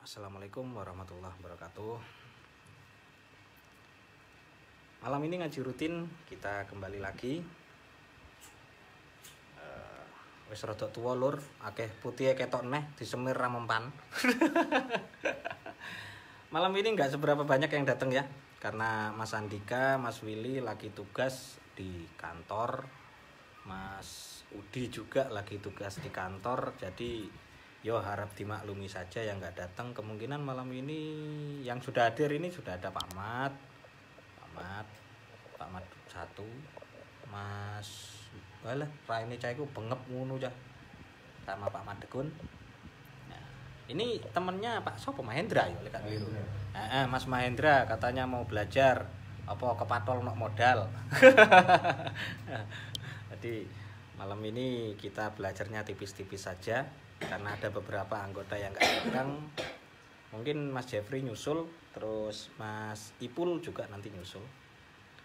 Assalamualaikum warahmatullahi wabarakatuh. Malam ini ngaji rutin kita kembali lagi. Wis rada tuwa lur, akeh putih ketok neh disemir ra mempan. Malam ini nggak seberapa banyak yang datang ya, karena Mas Andika, Mas Willy lagi tugas di kantor, Mas Udi juga lagi tugas di kantor, jadi yo harap dimaklumi saja yang nggak datang. Kemungkinan malam ini yang sudah hadir ini sudah ada Pak Mat satu, Mas walah raine cah iku bengep ngono cah, sama Pak Madekun. Nah, ini temennya Pak sopo Mahendra ya lek keliru. Mas Mahendra katanya mau belajar apa kepatol nok modal. Jadi malam ini kita belajarnya tipis-tipis saja karena ada beberapa anggota yang nggak datang. Mungkin Mas Jeffrey nyusul, terus Mas Ipul juga nanti nyusul.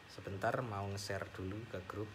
Sebentar mau nge-share dulu ke grup.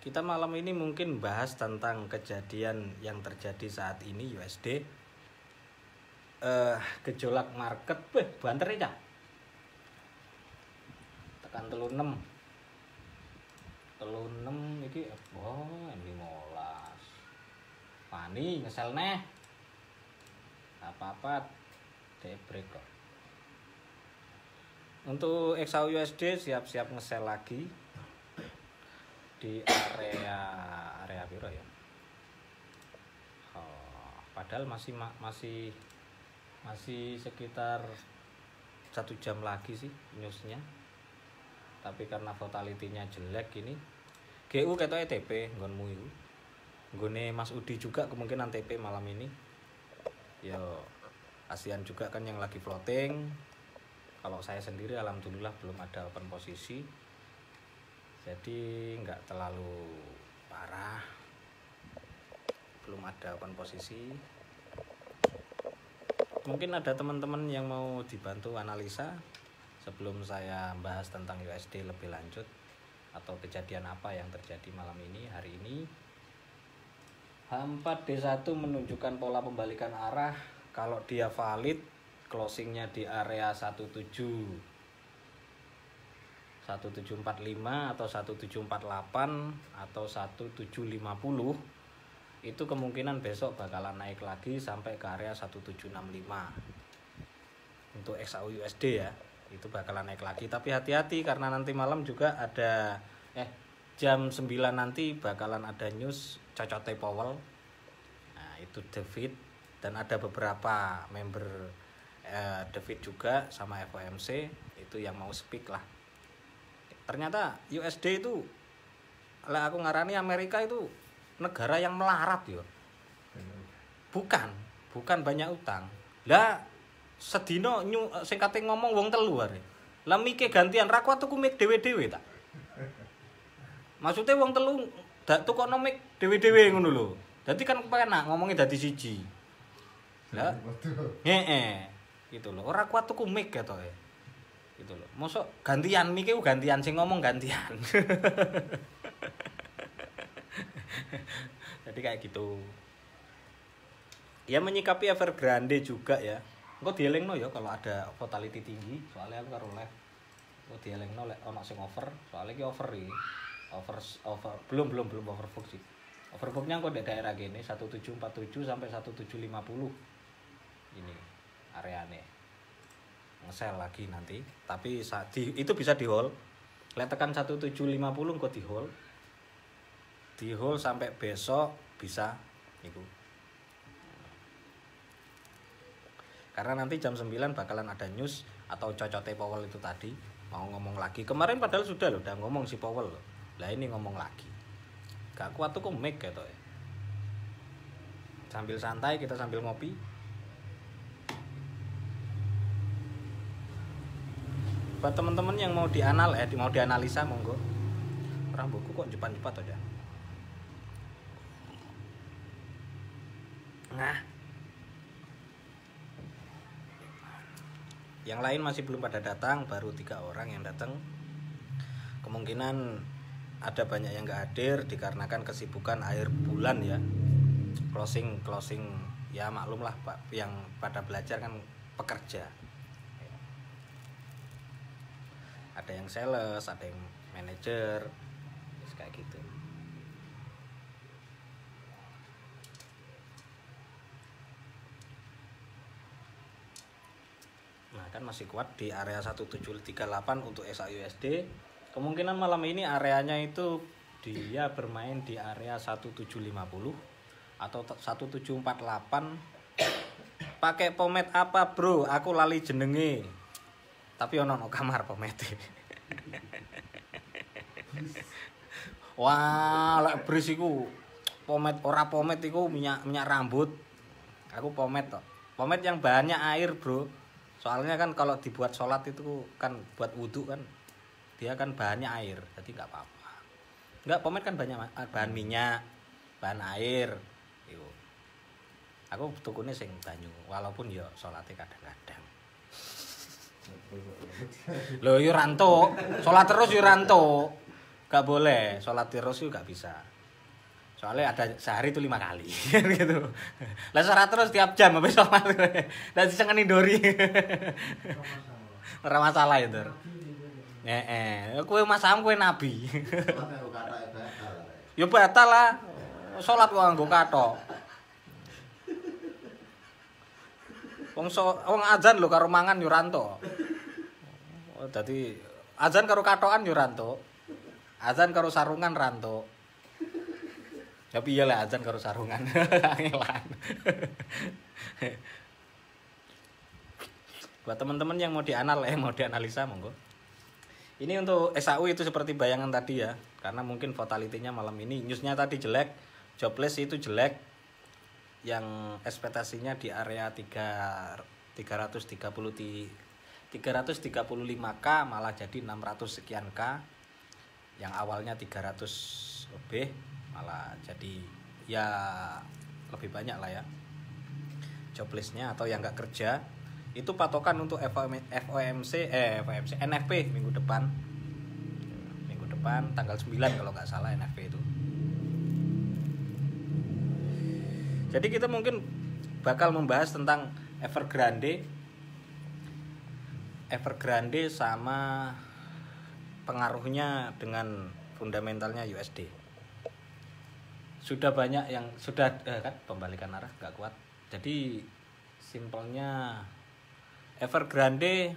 Kita malam ini mungkin bahas tentang kejadian yang terjadi saat ini USD. Gejolak market, banter ya. Tekan 36 iki M15. Pani ngesel neh. Apa-apa break kok. Untuk XAU USD siap-siap ngesel lagi di area piro ya. Padahal masih sekitar 1 jam lagi sih newsnya, tapi karena volatility-nya jelek ini GU ketoke TP nggonmu iku. Nggone Mas Udi juga kemungkinan TP malam ini. Ya kasihan juga kan yang lagi floating. Kalau saya sendiri alhamdulillah belum ada open posisi, jadi nggak terlalu parah, belum ada open posisi. Mungkin ada teman-teman yang mau dibantu analisa sebelum saya bahas tentang USD lebih lanjut atau kejadian apa yang terjadi malam ini. Hari ini H4D1 menunjukkan pola pembalikan arah. Kalau dia valid, closingnya di area 1745 atau 1748 atau 1750, itu kemungkinan besok bakalan naik lagi sampai ke area 1765. Untuk XAU USD ya, itu bakalan naik lagi, tapi hati-hati karena nanti malam juga ada jam 9 nanti bakalan ada news cocote Powell. Nah, itu David dan ada beberapa member David juga sama FOMC itu yang mau speak lah. Ternyata USD itu lah aku ngarani Amerika itu negara yang melarat yo. Bukan banyak utang. Lah sedino sing kate ngomong wong telu are. Lah mike gantian ra kuat tuku mik dhewe-dhewe ta. Maksudnya wong telu dak tukokno mik dhewe-dhewe ngono lho. Dadi kan penak ngomongnya dadi siji. Lah gitu lho. Ora kuat tuku mik ketoke. Gitu loh. Mosok gantian mike gantian sing ngomong gantian. Jadi kayak gitu. Ya menyikapi Evergrande juga ya. Engko dielingno ya kalau ada volatility tinggi, soalnya aku karo live. Engko dielingno lek ono sing over, soalnya iki over iki. Over belum overbook sih. Overbooknya kok di daerah gini 1747 sampai 1750. Ini areane. Nge-sell lagi nanti, tapi itu bisa di hold. Lek tekan 1750 kok di hold sampai besok bisa Iku. Karena nanti jam 9 bakalan ada news atau cocote Powell itu tadi mau ngomong lagi. Kemarin padahal sudah loh, udah ngomong si Powell loh. Lah ini ngomong lagi. Gak kuat tuh kok mic gitu ya. Sambil santai kita sambil ngopi. Buat teman-teman yang mau mau dianalisa monggo. Orang buku kok cepat-cepat aja. Nah, yang lain masih belum pada datang, baru 3 orang yang datang. Kemungkinan ada banyak yang nggak hadir dikarenakan kesibukan akhir bulan ya. Closing ya maklum lah Pak, yang pada belajar kan pekerja. Ada yang sales, ada yang manajer, kayak gitu. Nah kan masih kuat di area 1738 untuk SAUSD. Kemungkinan malam ini areanya itu dia bermain di area 1750 atau 1748. Pakai pomade apa bro? Aku lali jenenge. Tapi ono kamar pomade. Wah, lek bris iku pomade ora pomade iku minyak rambut. Aku pomade toh. Pomade yang banyak air, bro. Soalnya kan kalau dibuat sholat itu kan buat wudhu kan dia kan bahannya air, jadi nggak apa-apa. Nggak, pomade kan banyak bahan minyak, bahan air. Iku. Aku tukune sing banyu, walaupun ya sholatnya kadang-kadang. Loh yo ranto, sholat terus yo ranto. Gak boleh, sholat terus juga gak bisa. Soalnya ada sehari itu 5 kali gitu. Lah sholat terus tiap jam habis sholat. Dan disengeni dori. Ora masalah itu. Kowe masamu kowe nabi. Yo batal lah. Sholat kok nganggo kathok. Wong azan lho karo mangan yo ranto. Oh, dadi azan karo kathokan yo ranto. Azan karo sarungan ranto. Tapi iya lah azan karo sarungan. Angelan. Buat teman-teman yang mau dianalisa monggo. Ini untuk SAU itu seperti bayangan tadi ya. Karena mungkin fatality-nya malam ini newsnya tadi jelek, jobless itu jelek. Yang ekspektasinya di area 335K malah jadi 600 sekian K. Yang awalnya 300 lebih malah jadi ya lebih banyak lah ya jobless-nya atau yang nggak kerja. Itu patokan untuk NFP minggu depan tanggal 9 kalau nggak salah NFP itu. Jadi kita mungkin bakal membahas tentang Evergrande sama pengaruhnya dengan fundamentalnya USD. Sudah banyak yang kan pembalikan arah nggak kuat. Jadi simpelnya Evergrande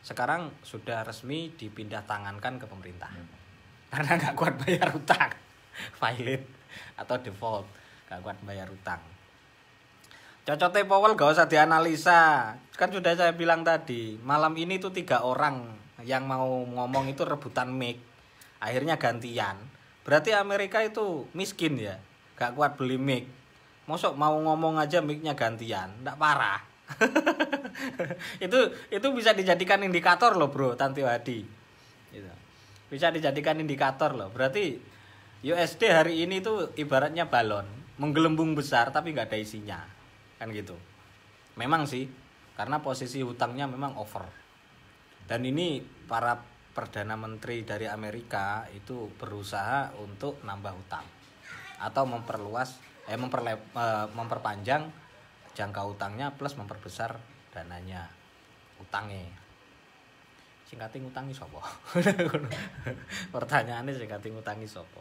sekarang sudah resmi dipindah tangankan ke pemerintah. Karena nggak kuat bayar utang, violate atau default, nggak kuat bayar utang. Cocote Powell gak usah dianalisa. Kan sudah saya bilang tadi, malam ini tuh 3 orang yang mau ngomong itu rebutan mic. Akhirnya gantian. Berarti Amerika itu miskin ya, gak kuat beli mic. Mosok mau ngomong aja mic-nya gantian, ndak parah. itu bisa dijadikan indikator loh bro, Tanti Wadi. Gitu. Bisa dijadikan indikator loh. Berarti USD hari ini tuh ibaratnya balon, menggelembung besar tapi nggak ada isinya, kan gitu. Memang sih, karena posisi hutangnya memang over. Dan ini para Perdana Menteri dari Amerika itu berusaha untuk nambah hutang atau memperpanjang jangka hutangnya plus memperbesar dananya, utangnya. Singkating ngutangi sapa? Pertanyaannya singkating ngutangi sapa?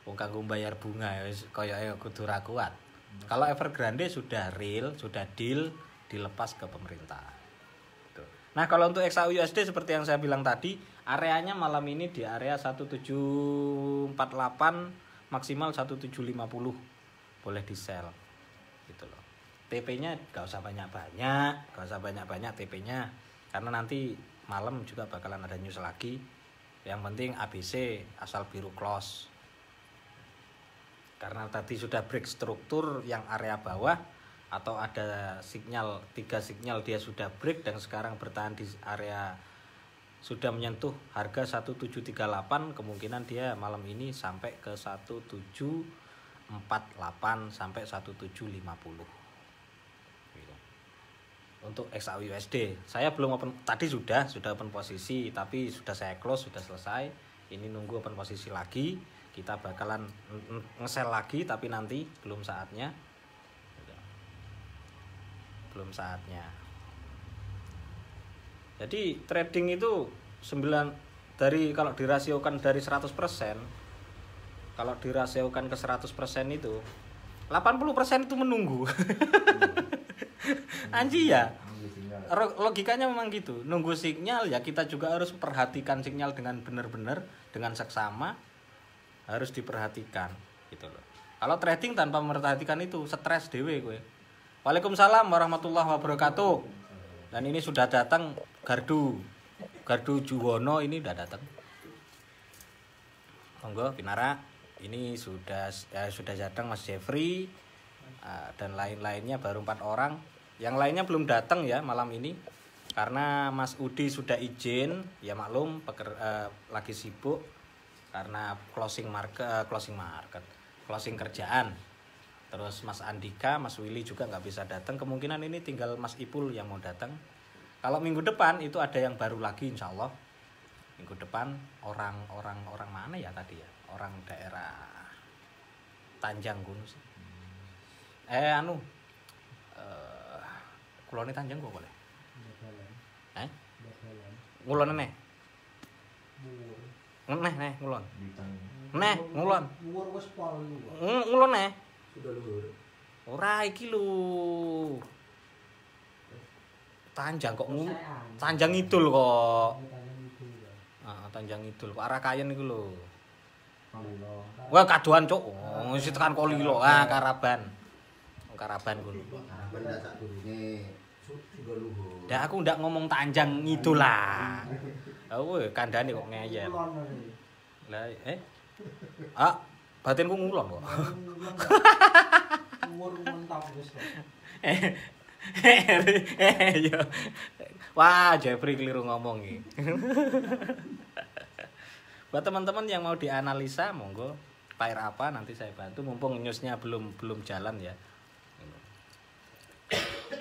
Wong kanggo bayar bunga ya kaya kudu ra kuat. Kalau Evergrande sudah real, sudah deal dilepas ke pemerintah. Nah, kalau untuk XAUUSD seperti yang saya bilang tadi, areanya malam ini di area 1748 maksimal 1750. boleh di sell gitu loh. TP-nya gak usah banyak-banyak TP-nya, karena nanti malam juga bakalan ada news lagi. Yang penting ABC asal biru close. Karena tadi sudah break struktur yang area bawah, atau ada sinyal 3 sinyal dia sudah break dan sekarang bertahan di area sudah menyentuh harga 1738, kemungkinan dia malam ini sampai ke 1748 sampai 1750. Gitu. Untuk XAUUSD saya belum open, tadi sudah open posisi, tapi sudah saya close, sudah selesai. Ini nunggu open posisi lagi, kita bakalan nge-sell lagi, tapi nanti belum saatnya. Jadi trading itu 9 dari, kalau dirasiokan dari 100%, kalau dirasiokan ke 100% itu 80% itu menunggu. Anji ya. Logikanya memang gitu. Nunggu sinyal ya, kita juga harus perhatikan sinyal dengan benar-benar, dengan seksama, harus diperhatikan gitu loh. Kalau trading tanpa memperhatikan itu stres dewe gue. Waalaikumsalam warahmatullahi wabarakatuh. Dan ini sudah datang Gardu Juwono, ini udah datang. Monggo Pinara. Ini sudah datang Mas Jeffrey dan lain-lainnya, baru 4 orang. Yang lainnya belum datang ya malam ini. Karena Mas Udi sudah izin, ya maklum lagi sibuk karena closing kerjaan. Terus Mas Andika, Mas Willy juga nggak bisa datang. Kemungkinan ini tinggal Mas Ipul yang mau datang. Kalau minggu depan itu ada yang baru lagi, insya Allah. Minggu depan orang mana ya tadi ya? Orang daerah Tanjang Gunung. Kulone Tanjang kok boleh? Ngulon neh. Neh ngulon. Neh ngulon. Ngulon neh. Sudah luhur. Ora iki lho. Tanjang kok Tanjang Idul kok. Tanjang Idul kok arah Kayen iku lho. Wah kadoan cuk. Wis tekan Kolilo. Karaban. Karaban kuwi. Karaban dak sak durunge sudah luhur. Dah aku ndak ngomong Tanjang Idul lah. Kandhane kok ngeyel. Lah batinku ngulon kok. Umur mentok wis kok. Wah, Jeffrey keliru ngomong iki. Buat teman-teman yang mau dianalisa, monggo pair apa nanti saya bantu, mumpung newsnya belum jalan ya.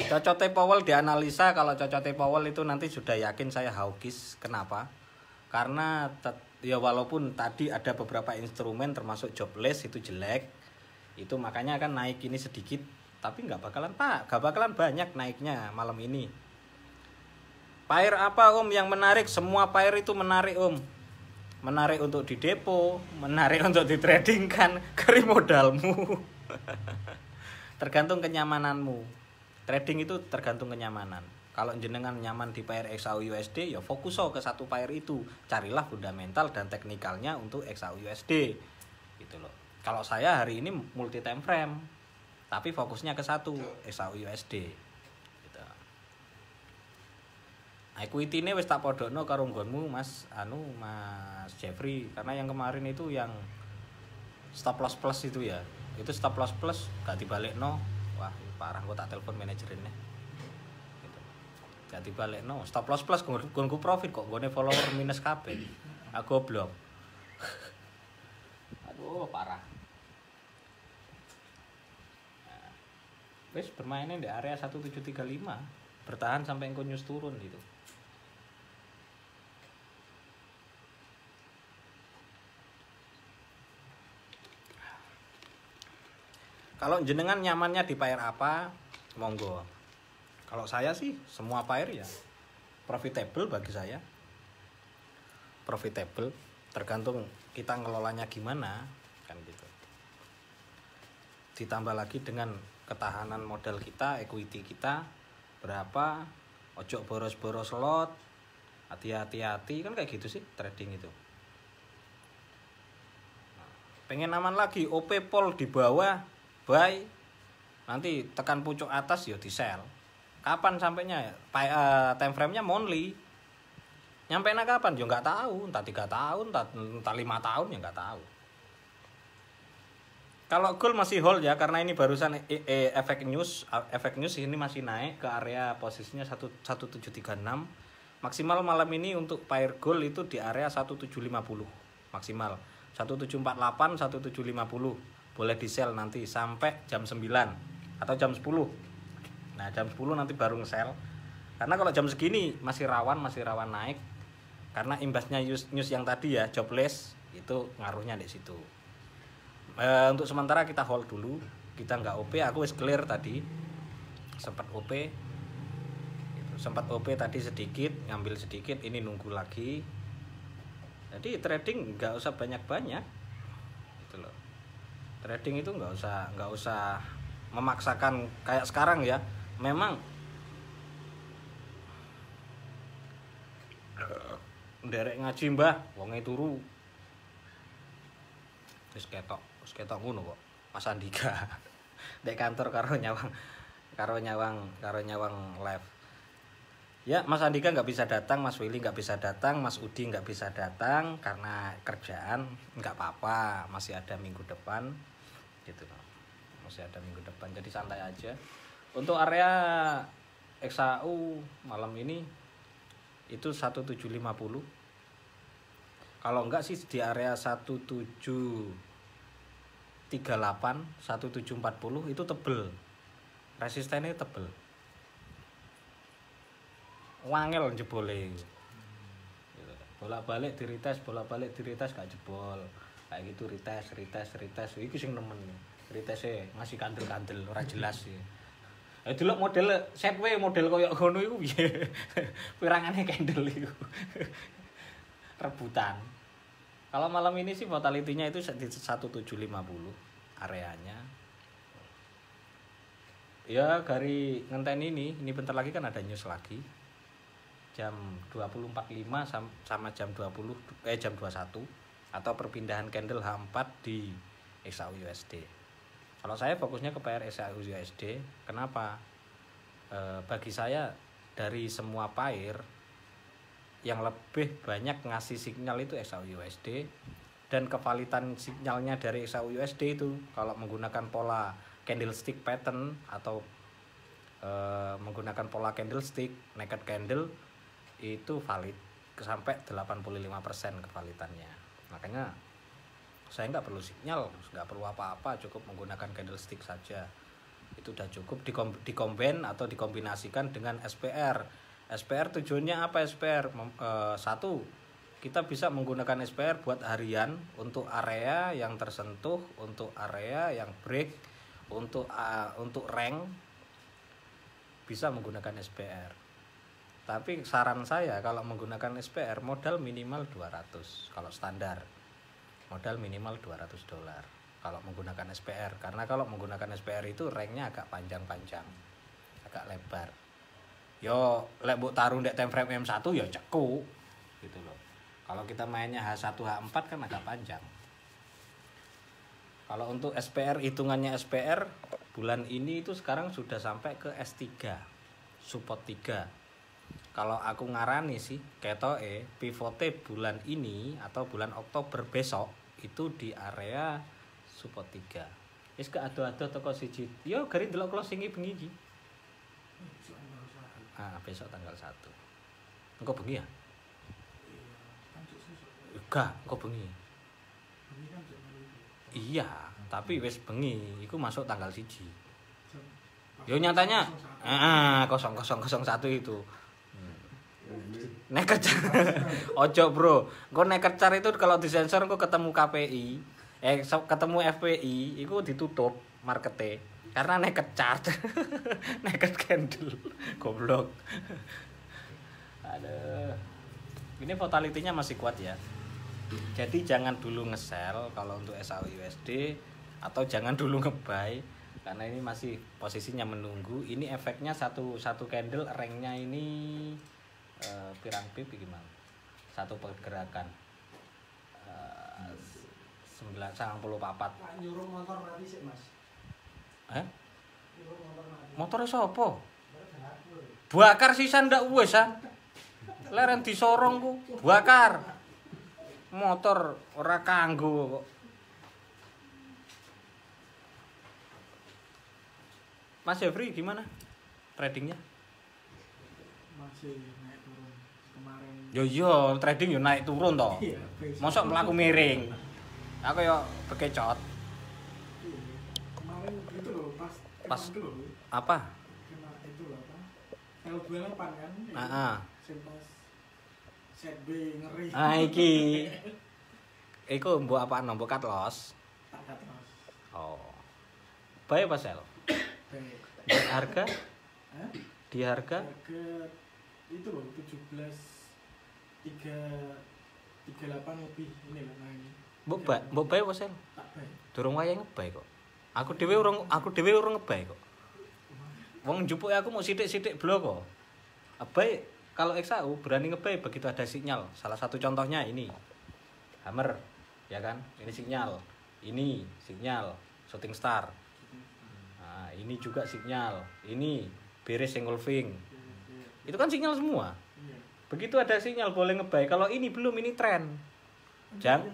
Cocote Powell dianalisa, kalau Cocote Powell itu nanti sudah yakin saya hawkish. Kenapa? Karena ya walaupun tadi ada beberapa instrumen termasuk jobless itu jelek, itu makanya akan naik ini sedikit, tapi nggak bakalan banyak naiknya malam ini. Pair apa yang menarik? Semua pair itu menarik menarik untuk di depo, menarik untuk ditradingkan, keri modalmu. Tergantung kenyamananmu. Trading itu tergantung kenyamanan. Kalau jenengan nyaman di pair XAUUSD, ya fokus ke satu pair itu. Carilah fundamental dan teknikalnya untuk XAUUSD. Gitu loh. Kalau saya hari ini multi time frame, tapi fokusnya ke satu XAUUSD. Gitu. Equity ini wis tak podokno karo nggonmu Mas Jeffrey, karena yang kemarin itu yang stop loss plus itu ya. Itu stop loss plus gak dibalekno. Wah, parah, kok tak telepon manajernya. Gak dibalekno, stop loss plus gonku profit kok nggone follower minus kabeh. Aku goblok. Aduh, parah. Nah, wis bermainnya di area 1735, bertahan sampai engko news turun gitu. Kalau jenengan nyamannya di pair apa, monggo. Kalau saya sih semua pair ya profitable bagi saya. Profitable, tergantung kita ngelolanya gimana, kan gitu. Ditambah lagi dengan ketahanan modal kita, equity kita berapa, ojo boros-boros lot, hati-hati kan kayak gitu sih trading itu. Pengen aman lagi, OP Pol di bawah buy, nanti tekan pucuk atas ya di sell. Kapan sampainya? Time frame-nya monthly. Nyampe kapan? Ya nggak tahu, entah 3 tahun, entah 5 tahun ya nggak tahu. Kalau gold masih hold ya, karena ini barusan efek news ini masih naik ke area posisinya 1736. Maksimal malam ini untuk pair gold itu di area 1750. Maksimal 1748, 1750. Boleh di sell nanti sampai jam 9 atau jam 10. Nah, jam 10 nanti baru nge-sell. Karena kalau jam segini masih rawan naik. Karena imbasnya news yang tadi ya, jobless, itu ngaruhnya di situ. Untuk sementara kita hold dulu, kita nggak OP. Aku wis clear tadi, sempat OP tadi sedikit, ngambil sedikit, ini nunggu lagi. Jadi trading nggak usah banyak-banyak gitu loh. Trading itu nggak usah memaksakan kayak sekarang ya. Memang nderek ngaji mbah wonge turu wis ketok ngono kok Mas Andika dek kantor karo nyawang live ya. Mas Andika nggak bisa datang, Mas Willy nggak bisa datang, Mas Udi nggak bisa datang karena kerjaan. Nggak apa-apa, masih ada minggu depan gitu loh, masih ada minggu depan, jadi santai aja. Untuk area XAU malam ini itu 1750. Kalau enggak sih di area 1738, 1740 itu tebel. Resistennya tebel. Wangel jebole. Bolak-balik di retest gak jebol. Kayak gitu retest. Iki sing nemen. Reteste masih kandel-kandel ora jelas sih. Delok model setway model koyo ngono iku piye. Pirangane candle iku. Rebutan. Kalau malam ini sih volatility-nya itu 1750 areanya. Ya dari ngenten ini bentar lagi kan ada news lagi. Jam 20.45 sama jam 21 atau perpindahan candle H4 di XAU USD. Kalau saya fokusnya ke pair XAU USD. Kenapa? Bagi saya dari semua pair yang lebih banyak ngasih sinyal itu XAU USD, dan kevalitan sinyalnya dari XAU USD itu kalau menggunakan pola candlestick pattern atau menggunakan pola candlestick naked candle itu valid sampai 85% kevalitannya. Makanya saya nggak perlu sinyal, nggak perlu apa-apa, cukup menggunakan candlestick saja. Itu udah cukup dikombin atau dikombinasikan dengan SPR. SPR tujuannya apa? SPR satu, kita bisa menggunakan SPR buat harian untuk area yang tersentuh, untuk area yang break, untuk rank bisa menggunakan SPR. Tapi saran saya kalau menggunakan SPR modal minimal 200 kalau standar. Modal minimal $200 kalau menggunakan SPR, karena kalau menggunakan SPR itu ranknya agak panjang-panjang, agak lebar. Yo lek mbok taruh ndek time frame M1 ya cekuk gitu loh. Kalau kita mainnya H1 H4 kan agak panjang. Kalau untuk SPR, hitungannya SPR bulan ini itu sekarang sudah sampai ke S3, support 3. Kalau aku ngarani sih ketoke pivote bulan ini atau bulan Oktober besok itu di area support 3. Wis gak ado-ado teko siji. Yo gari ndelok closing bengi iki. Besok tanggal 1. Engko bengi ya? Enggak, engko bengi. Iya, tapi wis bengi iku masuk tanggal 1. Yo nyatanya 0001 itu. Naked ojo bro, engko naked chart itu kalau disensor engko ketemu KPI, ketemu FPI, itu ditutup marketnya karena naked chart, naked candle, goblok. Aduh, ini volatility-nya masih kuat ya. Jadi jangan dulu nge-sell kalau untuk XAU USD atau jangan dulu nge-buy karena ini masih posisinya menunggu. Ini efeknya satu candle ranknya ini pirang pip gimana? Satu pergerakan 994. Nyuruh motor berarti sih Mas. Motore sapa? Bakar sisan ndak wis ah. Leren disorong ku, bakar. Motor ora kanggo kok. Mas Jeffrey gimana? Tradingnya? Masih naik turun kemarin. Yo yo, trading yo naik turun toh. Iya, Mosok mlaku miring. Aku yo bekecot. Kemarin itu loh pas itu loh. Apa? Kena itu loh apa? L28 kan. Heeh. Pas set B ngeri. Ah iki. Iku mbok apaan mbok cut loss? Tak cut loss. Oh. Bae apa sel? Baik. Di harga? Hah? Di harga? Harga itu loh 17.338 lebih ini loh nah ini. Mbok bae apa sel? Tak baik. Durung wayahe ngebae kok. Aku dhewe urung ngebae kok. Wong njupuke aku mau sithik-sithik blok kok. Abae kalau XAU berani ngebae begitu ada sinyal. Salah satu contohnya ini. Hammer, ya kan? Ini sinyal. Ini sinyal shooting star. Nah, ini juga sinyal. Ini beres engulfing. Itu kan sinyal semua. Iya. Begitu ada sinyal boleh ngebae. Kalau ini belum, ini tren. Jam?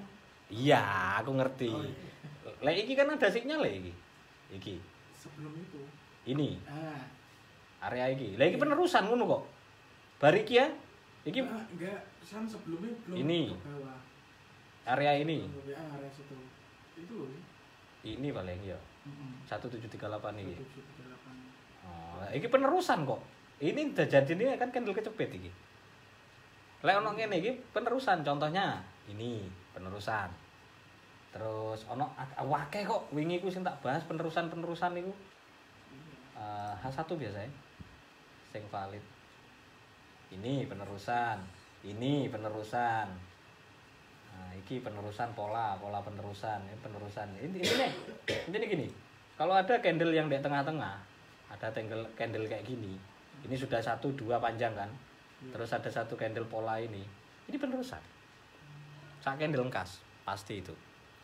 Iya, aku ngerti. Oh, iya. Lah iki kan ada sinyal ya iki. Iki. Sebelum itu. Ini Ah, area iki. Lah iki penerusan ngono kok. Bar iki ya. Iki enggak, kan sebelumnya belum Ini. ke bawah. area ini. Area situ. Itu loh. Ini paling ya. Heeh. 1738 iki. 1738. Oh, iki penerusan kok. Ini udah jadi ini kan candle kecepet iki. Lek ono ngene iki penerusan contohnya ini penerusan. Terus ono akeh kok wingi ku sing tak bahas penerusan-penerusan niku. H1 biasanya sing valid. Ini penerusan, ini penerusan. Nah, iki penerusan pola penerusan, ini penerusan. Ini gini. Kalau ada candle yang di tengah-tengah, ada candle kayak gini. Ini sudah 1 2 panjang kan? Terus ada satu candle pola ini. Ini penerusan. Sak candle ngkas, pasti itu.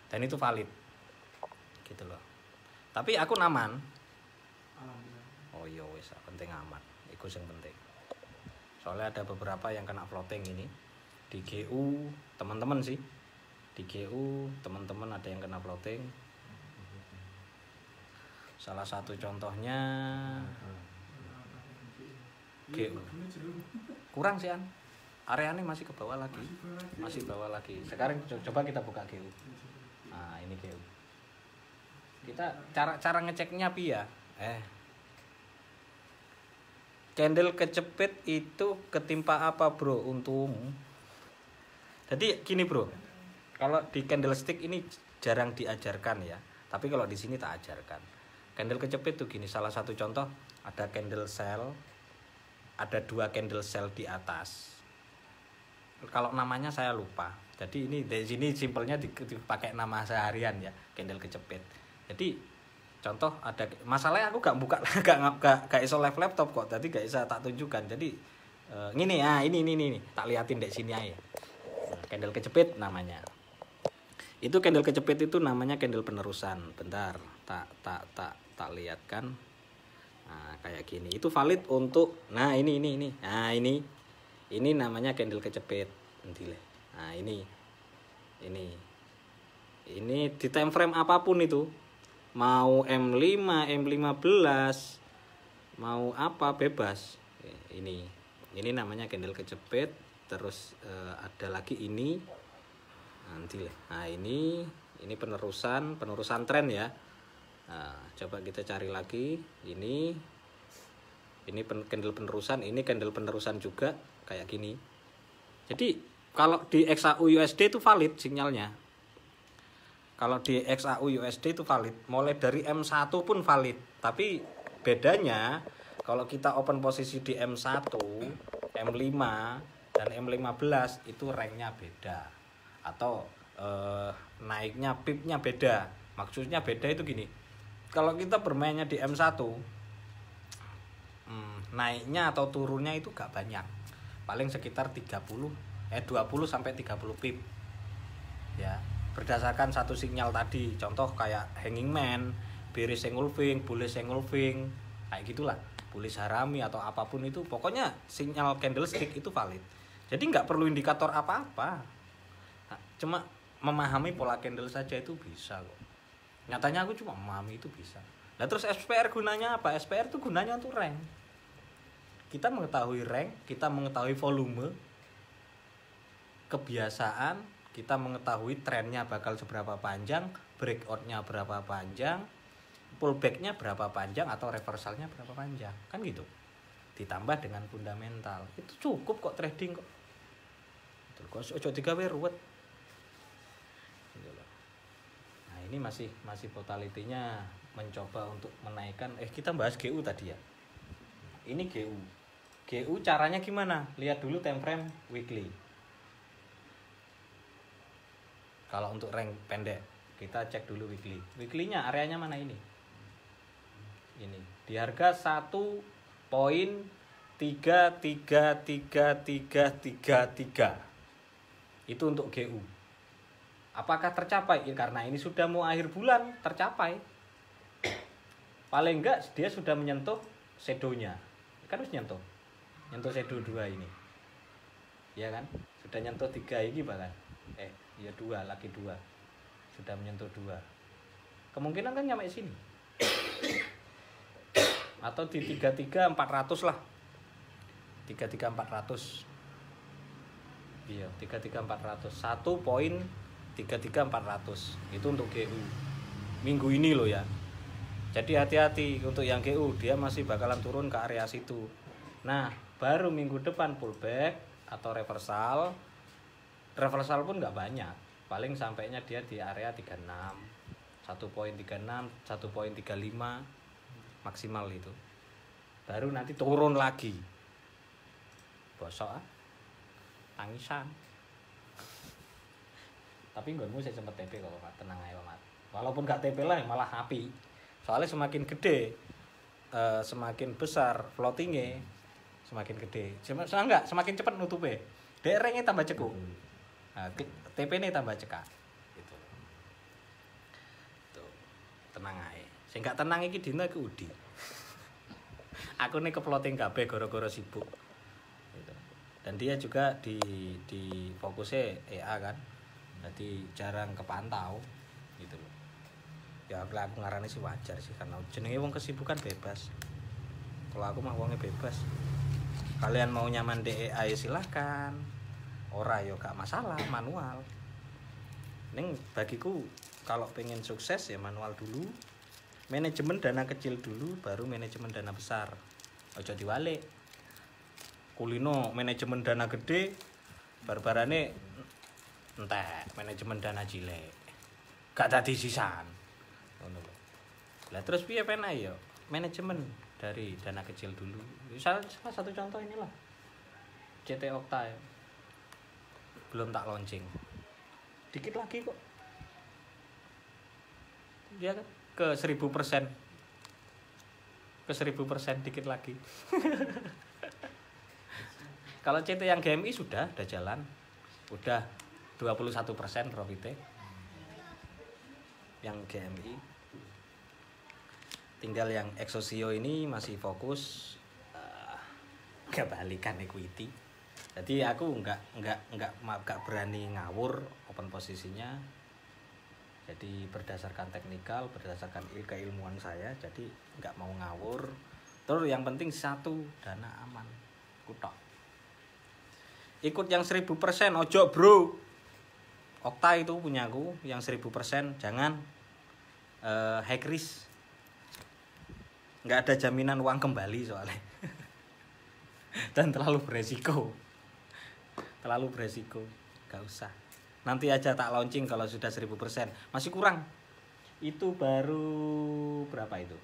Dan itu valid. Gitu loh. Tapi aku aman. Alhamdulillah. Oh iya wis penting aman. Iku sing penting. Soalnya ada beberapa yang kena floating ini. Di GU teman-teman sih. Di GU teman-teman ada yang kena floating. Salah satu contohnya GU. Kurang sih an. Areanya masih ke bawah lagi. Masih bawah lagi. Sekarang coba kita buka GU. Nah, ini GU. Kita cara ngeceknya pi ya. Candle kecepit itu ketimpa apa bro untung? Jadi gini bro, kalau di candlestick ini jarang diajarkan ya, tapi kalau di sini tak ajarkan. Candle kecepit tuh gini, salah satu contoh ada candle cell, ada 2 candle cell di atas. Kalau namanya saya lupa. Jadi ini dari sini simpelnya dipakai nama seharian ya, candle kecepit. Jadi contoh ada masalahnya aku gak buka gak iso live laptop kok, tadi gak bisa tak tunjukkan. Jadi ini ya, ini tak liatin dek sini aja. Candle kecepit namanya. Itu candle kecepit itu namanya candle penerusan. Bentar, tak lihat kan. Nah, kayak gini. Itu valid untuk nah ini. Nah, ini namanya candle kecepit. Nah, ini di time frame apapun itu. Mau M5, M15, mau apa bebas. Ini namanya candle kecepit. Terus ada lagi ini. Nah, ini penerusan tren ya. Nah, coba kita cari lagi. Ini candle penerusan, ini candle penerusan juga kayak gini. Jadi kalau di XAU USD itu valid sinyalnya. Kalau di XAU USD itu valid, mulai dari M1 pun valid. Tapi bedanya kalau kita open posisi di M1, M5 dan M15 itu ranknya beda. Atau naiknya pipnya beda. Maksudnya beda itu gini. Kalau kita bermainnya di M1, naiknya atau turunnya itu gak banyak. Paling sekitar 20 sampai 30 pip. Ya. Berdasarkan satu sinyal tadi, contoh kayak hanging man beres engulfing, bullish engulfing, kayak gitulah, bullish harami atau apapun itu, pokoknya sinyal candlestick itu valid. Jadi nggak perlu indikator apa-apa, cuma memahami pola candle saja itu bisa kok. Nyatanya aku cuma memahami itu bisa. Nah terus SPR gunanya apa? SPR itu gunanya untuk rank. Kita mengetahui rank, kita mengetahui volume, kebiasaan, kita mengetahui trennya bakal seberapa panjang, breakoutnya berapa panjang, pullbacknya berapa panjang, atau reversalnya berapa panjang, kan gitu. Ditambah dengan fundamental, itu cukup kok trading kok. Kok ojo digawe ruwet. Nah ini masih totalitinya mencoba untuk menaikkan. Kita bahas GU tadi ya. Ini GU. GU caranya gimana? Lihat dulu time frame weekly. Kalau untuk rank pendek, kita cek dulu weekly. Weekly-nya areanya mana ini? Ini. Di harga 1.33333. Itu untuk GU. Apakah tercapai? Ya, karena ini sudah mau akhir bulan, tercapai. Paling enggak dia sudah menyentuh shadow-nya. Kan harus nyentuh shadow 2 ini. Ya kan? Sudah nyentuh 3 ini bahkan. Ya 2, lagi 2. Sudah menyentuh 2. Kemungkinan kan nyampe sini. Atau di 33.400 lah. 33.400. Iya, 33.400. 1.33400. Itu untuk GU. Minggu ini loh ya. Jadi hati-hati untuk yang GU, dia masih bakalan turun ke area situ. Nah, baru minggu depan pullback atau reversal. Reversal pun nggak banyak, paling sampainya dia di area 36, 1.36, 1.35 maksimal itu. Baru nanti turun lagi. Bosok tangisan. Tapi nggonmu saya sempat TP kalau tenang aja Mat. Walaupun nggak TP lah malah api. Soalnya semakin gede, semakin besar floatingnya, semakin gede. Semakin cepat nutupnya. DR-nya tambah cekuk. Nah, TP ini tambah cekak gitu. Tuh, tenang aja. Sing gak tenang iki dina iki Udi. Aku nih keploting kabeh gara-gara sibuk. Gitu. Dan dia juga di fokusnya EA kan. Jadi jarang kepantau gitu loh. Ya aku ngarani sih wajar sih karena jenenge wong kesibukan bebas. Kalau aku mah wongnya bebas. Kalian mau nyaman di EA silahkan. Ora yo gak masalah, manual. Ning bagiku kalau pengen sukses ya manual dulu. Manajemen dana kecil dulu baru manajemen dana besar. Ojo diwalik. Kulino manajemen dana gede barbarane entek manajemen dana cilik. Gak dadi sisan. Ngono lho. Lah terus piye penak yo? Manajemen dari dana kecil dulu. Salah satu contoh inilah. CT Okta ya. Belum tak launching, dikit lagi kok dia kan ke 1000%, dikit lagi. Kalau CT yang GMI sudah jalan, udah 21% profitnya yang GMI. Tinggal yang Exosio ini masih fokus kebalikan equity. Jadi aku nggak berani ngawur open posisinya. Jadi berdasarkan teknikal, berdasarkan keilmuan saya, jadi nggak mau ngawur. Terus yang penting satu, dana aman, kutok. Ikut yang 1000%, ojo bro. Okta itu punyaku, yang 1000%, jangan high risk. Nggak ada jaminan uang kembali soalnya. Dan terlalu beresiko. Gak usah. Nanti aja tak launching kalau sudah 1000%. Masih kurang. Itu baru berapa itu?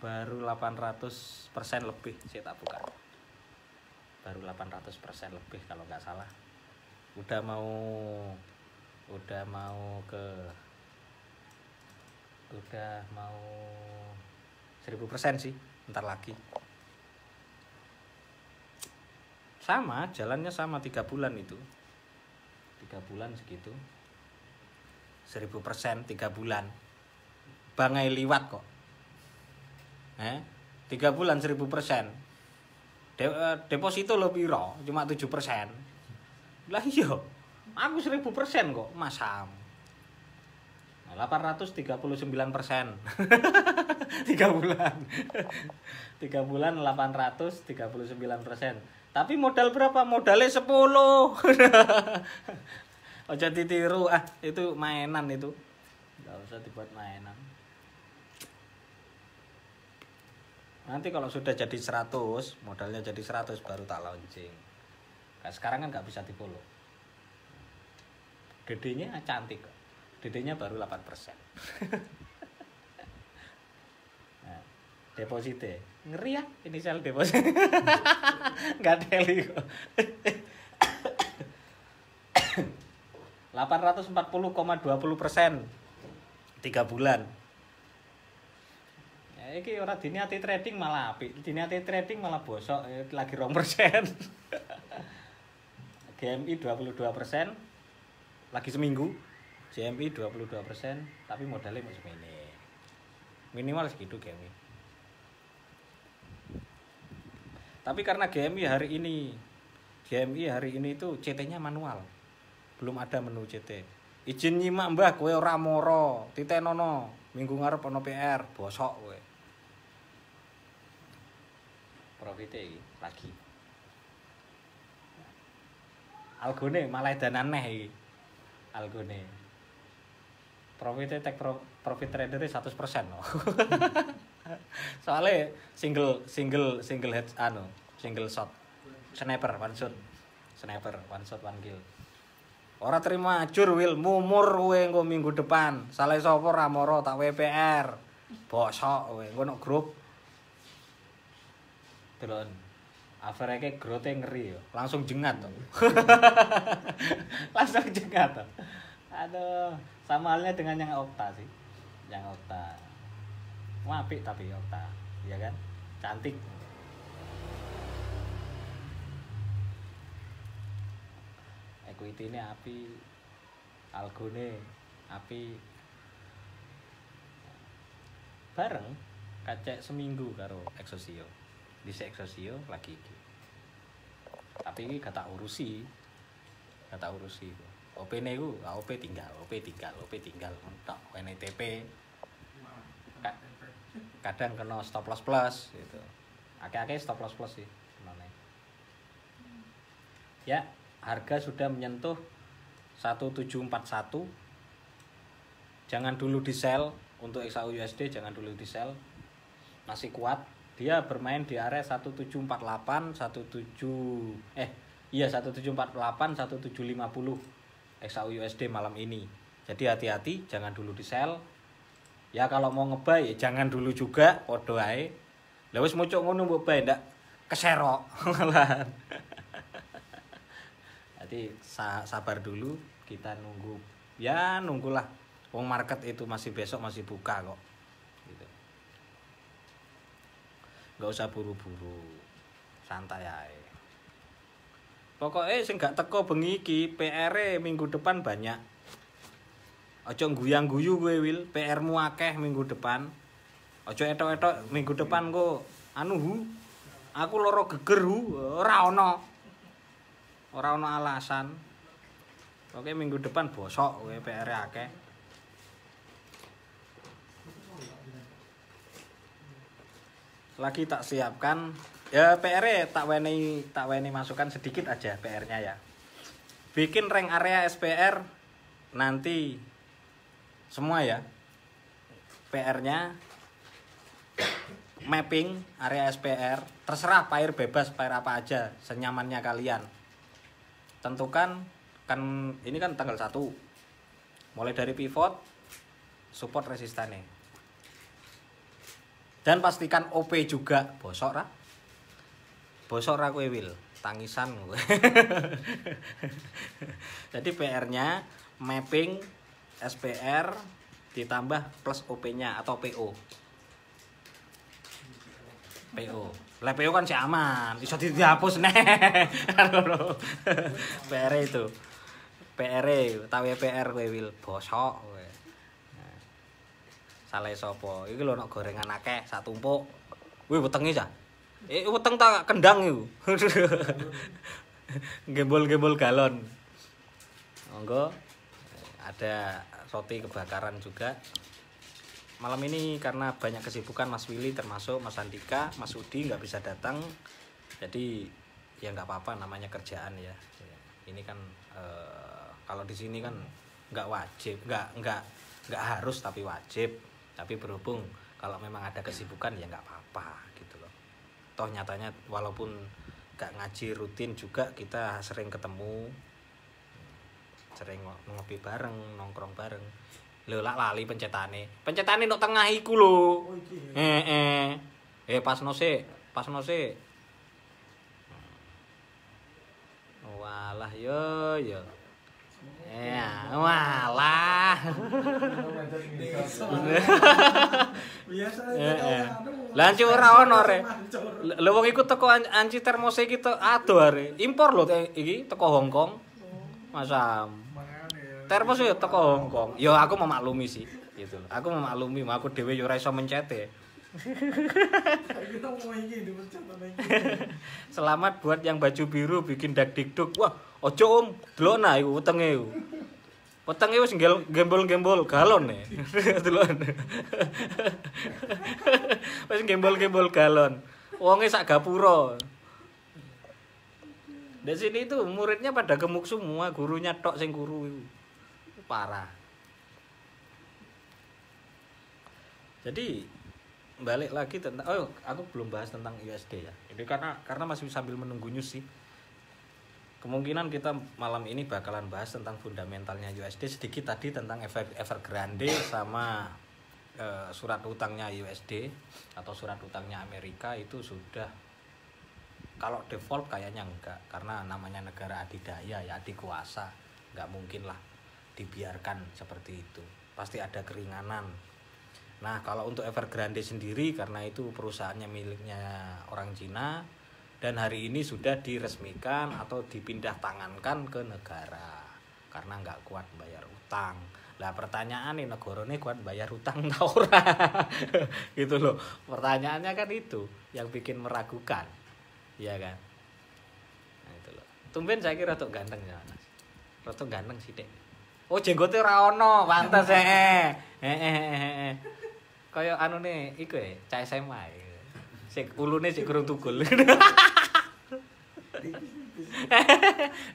Baru 800% lebih saya tak buka. Baru 800% lebih kalau nggak salah. Udah mau 1000% sih, bentar lagi. Sama, jalannya sama 3 bulan itu. 3 bulan segitu. 1000% 3 bulan. bangai liwat kok. 3 bulan 1000%. Deposito lo piro? Cuma 7%. Lah iya, aku 1000% kok, masam. 839%. 3 bulan. 3 bulan 839%. Tapi modal berapa? Modalnya 10. Ojo ditiru, itu mainan itu. Enggak usah dibuat mainan. Nanti kalau sudah jadi 100, modalnya jadi 100 baru tak launching. Nah, sekarang kan nggak bisa di-follow. Dedenya cantik kok. Dedenya baru 8%. Nah, deposite. Ngeri ya inisial deposit. Nggak teli kok. 840,20%. 3 bulan. Iki ora diniati trading malah apik, diniati trading malah bosok, lagi 2%. GMI 22%, lagi seminggu. GMI 22%, tapi modalnya mau semene. Minimal segitu GMI. Tapi karena GMI hari ini itu CT-nya manual. Belum ada menu CT. Izin nyimak mbah, kowe ora moro, titenono. Minggu ngarep ono PR, bosok kowe. Profit lagi. Algone malah danan neh iki. Algone. Profitnya profit trader 100% loh. Soalnya single head single shot. Sniper one shot, one kill. Ora terima ajur Wil, mumur kowe engko minggu depan. Salah sapa ra moro tak WPR. Bosok kowe engko nok grup. Delon. Average growth-e ngeri yo. Langsung jengat to. Langsung jengat to. Aduh, sama halnya dengan yang Okta sih. Yang Okta. Apik tapi Okta, ya kan? Cantik. Equity ini api, Algone api. Bareng kacek seminggu karo Exosio. Di Exosio lagi iki. Tapi iki gak tak urusi. OP-ne iku, OP tinggal tok NTP. Kadang kena stop loss plus gitu. Akeh-akeh stop loss plus sih sebenarnya. Ya, harga sudah menyentuh 1741. Jangan dulu di sell untuk XAU USD, jangan dulu di sell. Masih kuat. Dia bermain di area 1748, 1748, 1750 XAU USD malam ini. Jadi hati-hati, jangan dulu di sell. Ya kalau mau ngebuy ya jangan dulu juga, podo ae. Lah wis mucuk ngono mbok buy ndak keserok. Jadi sabar dulu, kita nunggu. Ya nunggulah. Wong market itu masih besok masih buka kok. Gitu. Enggak usah buru-buru. Santai ae. Pokoknya sing gak teko bengi iki PR-e minggu depan banyak. Aja guyang-guyu kowe Wil, PR-mu akeh minggu depan. Aja etok-etok minggu depan kok aku loro geger ora ono alasan. Oke minggu depan bosok kowe PR-e akeh. Lagi tak siapkan. Ya PR tak weni masukan sedikit aja PR-nya ya. Bikin rank area SPR nanti semua ya. PR-nya mapping area SPR, terserah pair bebas, pair apa aja, senyamannya kalian. Tentukan kan ini kan tanggal 1. Mulai dari pivot, support resistannya. Dan pastikan OP juga, bosok ra kowe Wil, tangisan kowe. Jadi PR-nya mapping SPR ditambah plus OP-nya atau PO. Lah PO kan si aman, iso dihapus nih. PR itu. PR utawi PR kowe Wil, bosok kowe. Salah sapa? Iki lho nek gorengan akeh sak tumpuk. Wih wetenge sa. Weteng tak kendang iku. Gembol-gembol galon. Monggo. Ada roti kebakaran juga. Malam ini karena banyak kesibukan Mas Willy termasuk Mas Andika, Mas Udi nggak bisa datang. Jadi ya nggak apa-apa namanya kerjaan ya. Ini kan kalau di sini kan nggak wajib, nggak harus tapi wajib. Tapi berhubung kalau memang ada kesibukan ya nggak apa-apa gitu loh. Toh nyatanya walaupun nggak ngaji rutin juga kita sering ketemu, sering ngopi bareng, nongkrong bareng. Lho lak lali pencetane nok tengah iku lho. Oh iki. Pasno sik. Walah yo. Walah. Biasa Lah anci ora ono re. Lho wong iku teko anci termose iki to ado are. Impor lho iki teko Hong Kong. Masam. Termos ya teko Hong Kong. Ya aku memaklumi sih gitu. Aku memaklumi, aku dhewe yo ora iso mencete. Selamat buat yang baju biru bikin dak-dikduk. Wah, ojo Om, delokna iku wetenge iku. Wetenge wis gembol-gembol galon e. Delok. Wis gembol-gembol galon. Wonge sak gapura. Di sini itu muridnya pada gemuk semua, gurunya tok sing guru itu. Parah. Jadi balik lagi tentang aku belum bahas tentang USD ya. Ini karena masih sambil menunggu news sih. Kemungkinan kita malam ini bakalan bahas tentang fundamentalnya USD sedikit tadi tentang Evergrande sama surat utangnya USD atau surat utangnya Amerika itu sudah kalau default kayaknya enggak karena namanya negara adidaya ya adikuasa enggak mungkin lah dibiarkan seperti itu pasti ada keringanan. Nah kalau untuk Evergrande sendiri karena itu perusahaannya miliknya orang Cina dan hari ini sudah diresmikan atau dipindah tangankan ke negara karena nggak kuat bayar utang. Lah pertanyaan nih negara ini kuat bayar utang tau ora? Gitu loh. Pertanyaannya kan itu yang bikin meragukan. Iya kan? Nah itu loh. Tumben saya kira rada ganteng ya Mas. Rada ganteng sithik. Oh jenggote ora ono, pantes Kaya anune iku cah SMA. Sik ulune sik kurung tukul.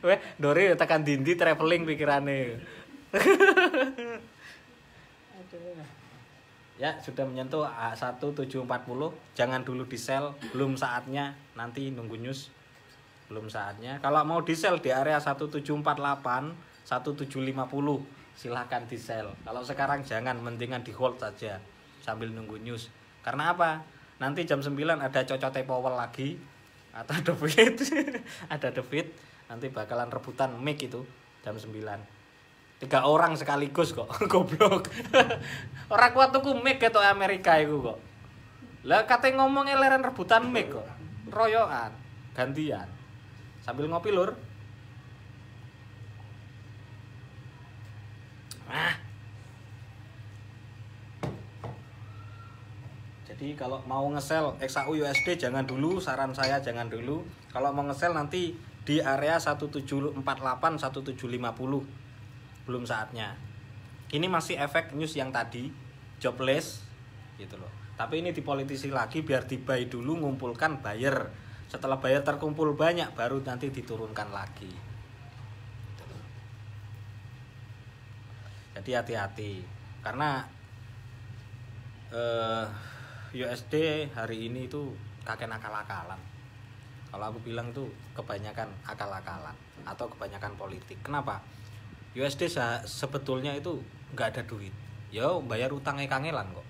Weh, Dori tekan dindi traveling pikirane. Ya, sudah menyentuh 1740. Jangan dulu di sell, belum saatnya. Nanti nunggu news. Belum saatnya. Kalau mau di sell di area 1748 1750 silahkan di sell. Kalau sekarang jangan, mendingan di hold saja sambil nunggu news. Karena apa? Nanti jam 9 ada cocote Powell lagi atau ada Fed. Ada The Fed. Nanti bakalan rebutan mic itu jam 9. 3 orang sekaligus kok. Goblok. Ora kuat tuku mic ketok Amerika iku kok. Lah kate ngomongnya leren rebutan mic kok. Royokan, gantian. Sambil ngopi lur. Jadi kalau mau nge-sell XAU USD jangan dulu, saran saya jangan dulu. Kalau mau nge-sell nanti di area 1748 1750. Belum saatnya. Ini masih efek news yang tadi, jobless gitu loh. Tapi ini dipolitisi lagi biar di-buy dulu, ngumpulkan buyer. Setelah buyer terkumpul banyak baru nanti diturunkan lagi. Jadi hati-hati karena USD hari ini itu kakek akal-akalan. Kalau aku bilang tuh kebanyakan akal-akalan atau kebanyakan politik. Kenapa? USD sebetulnya itu nggak ada duit. Ya bayar utangnya kangelan kok.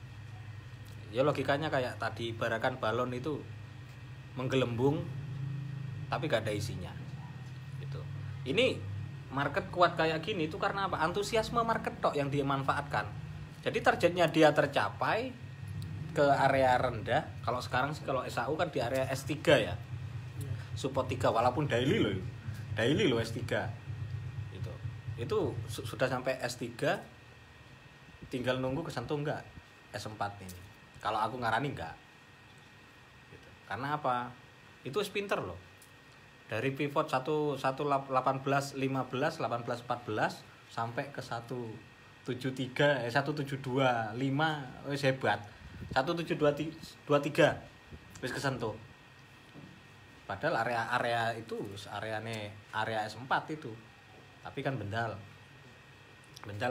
Ya logikanya kayak tadi ibaratkan balon itu menggelembung tapi nggak ada isinya. Gitu. Ini market kuat kayak gini itu karena apa? Antusiasme market tok yang dimanfaatkan. Jadi targetnya dia tercapai ke area rendah. Kalau sekarang sih kalau SAU kan di area S3 ya. Support 3 walaupun daily loh. Daily loh S3. Itu sudah sampai S3 tinggal nunggu kesentuh enggak S4 ini. Kalau aku ngarani enggak. Gitu. Karena apa? Itu pinter loh. Dari pivot 18 15 18 14 sampai ke 172 5 wis hebat. 1723 wis kesentuh. Padahal area itu area S4 itu. Tapi kan bendal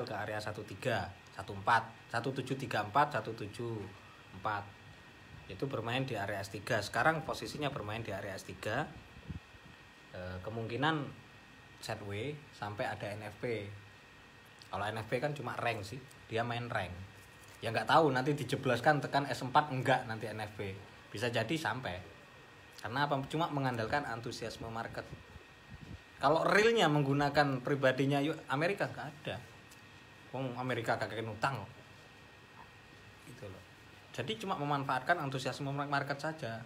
ke area 13, 14, 1734, 174. Itu bermain di area S3. Sekarang posisinya bermain di area S3. Kemungkinan setway sampai ada NFP. Kalau NFP kan cuma rank sih, dia main rank. Ya nggak tahu nanti dijebloskan tekan S4 enggak nanti NFP. Bisa jadi sampai. Karena apa? Cuma mengandalkan antusiasme market. Kalau realnya menggunakan pribadinya Amerika nggak ada. Wong Amerika kakek utang kok. Gitu loh. Jadi cuma memanfaatkan antusiasme market saja.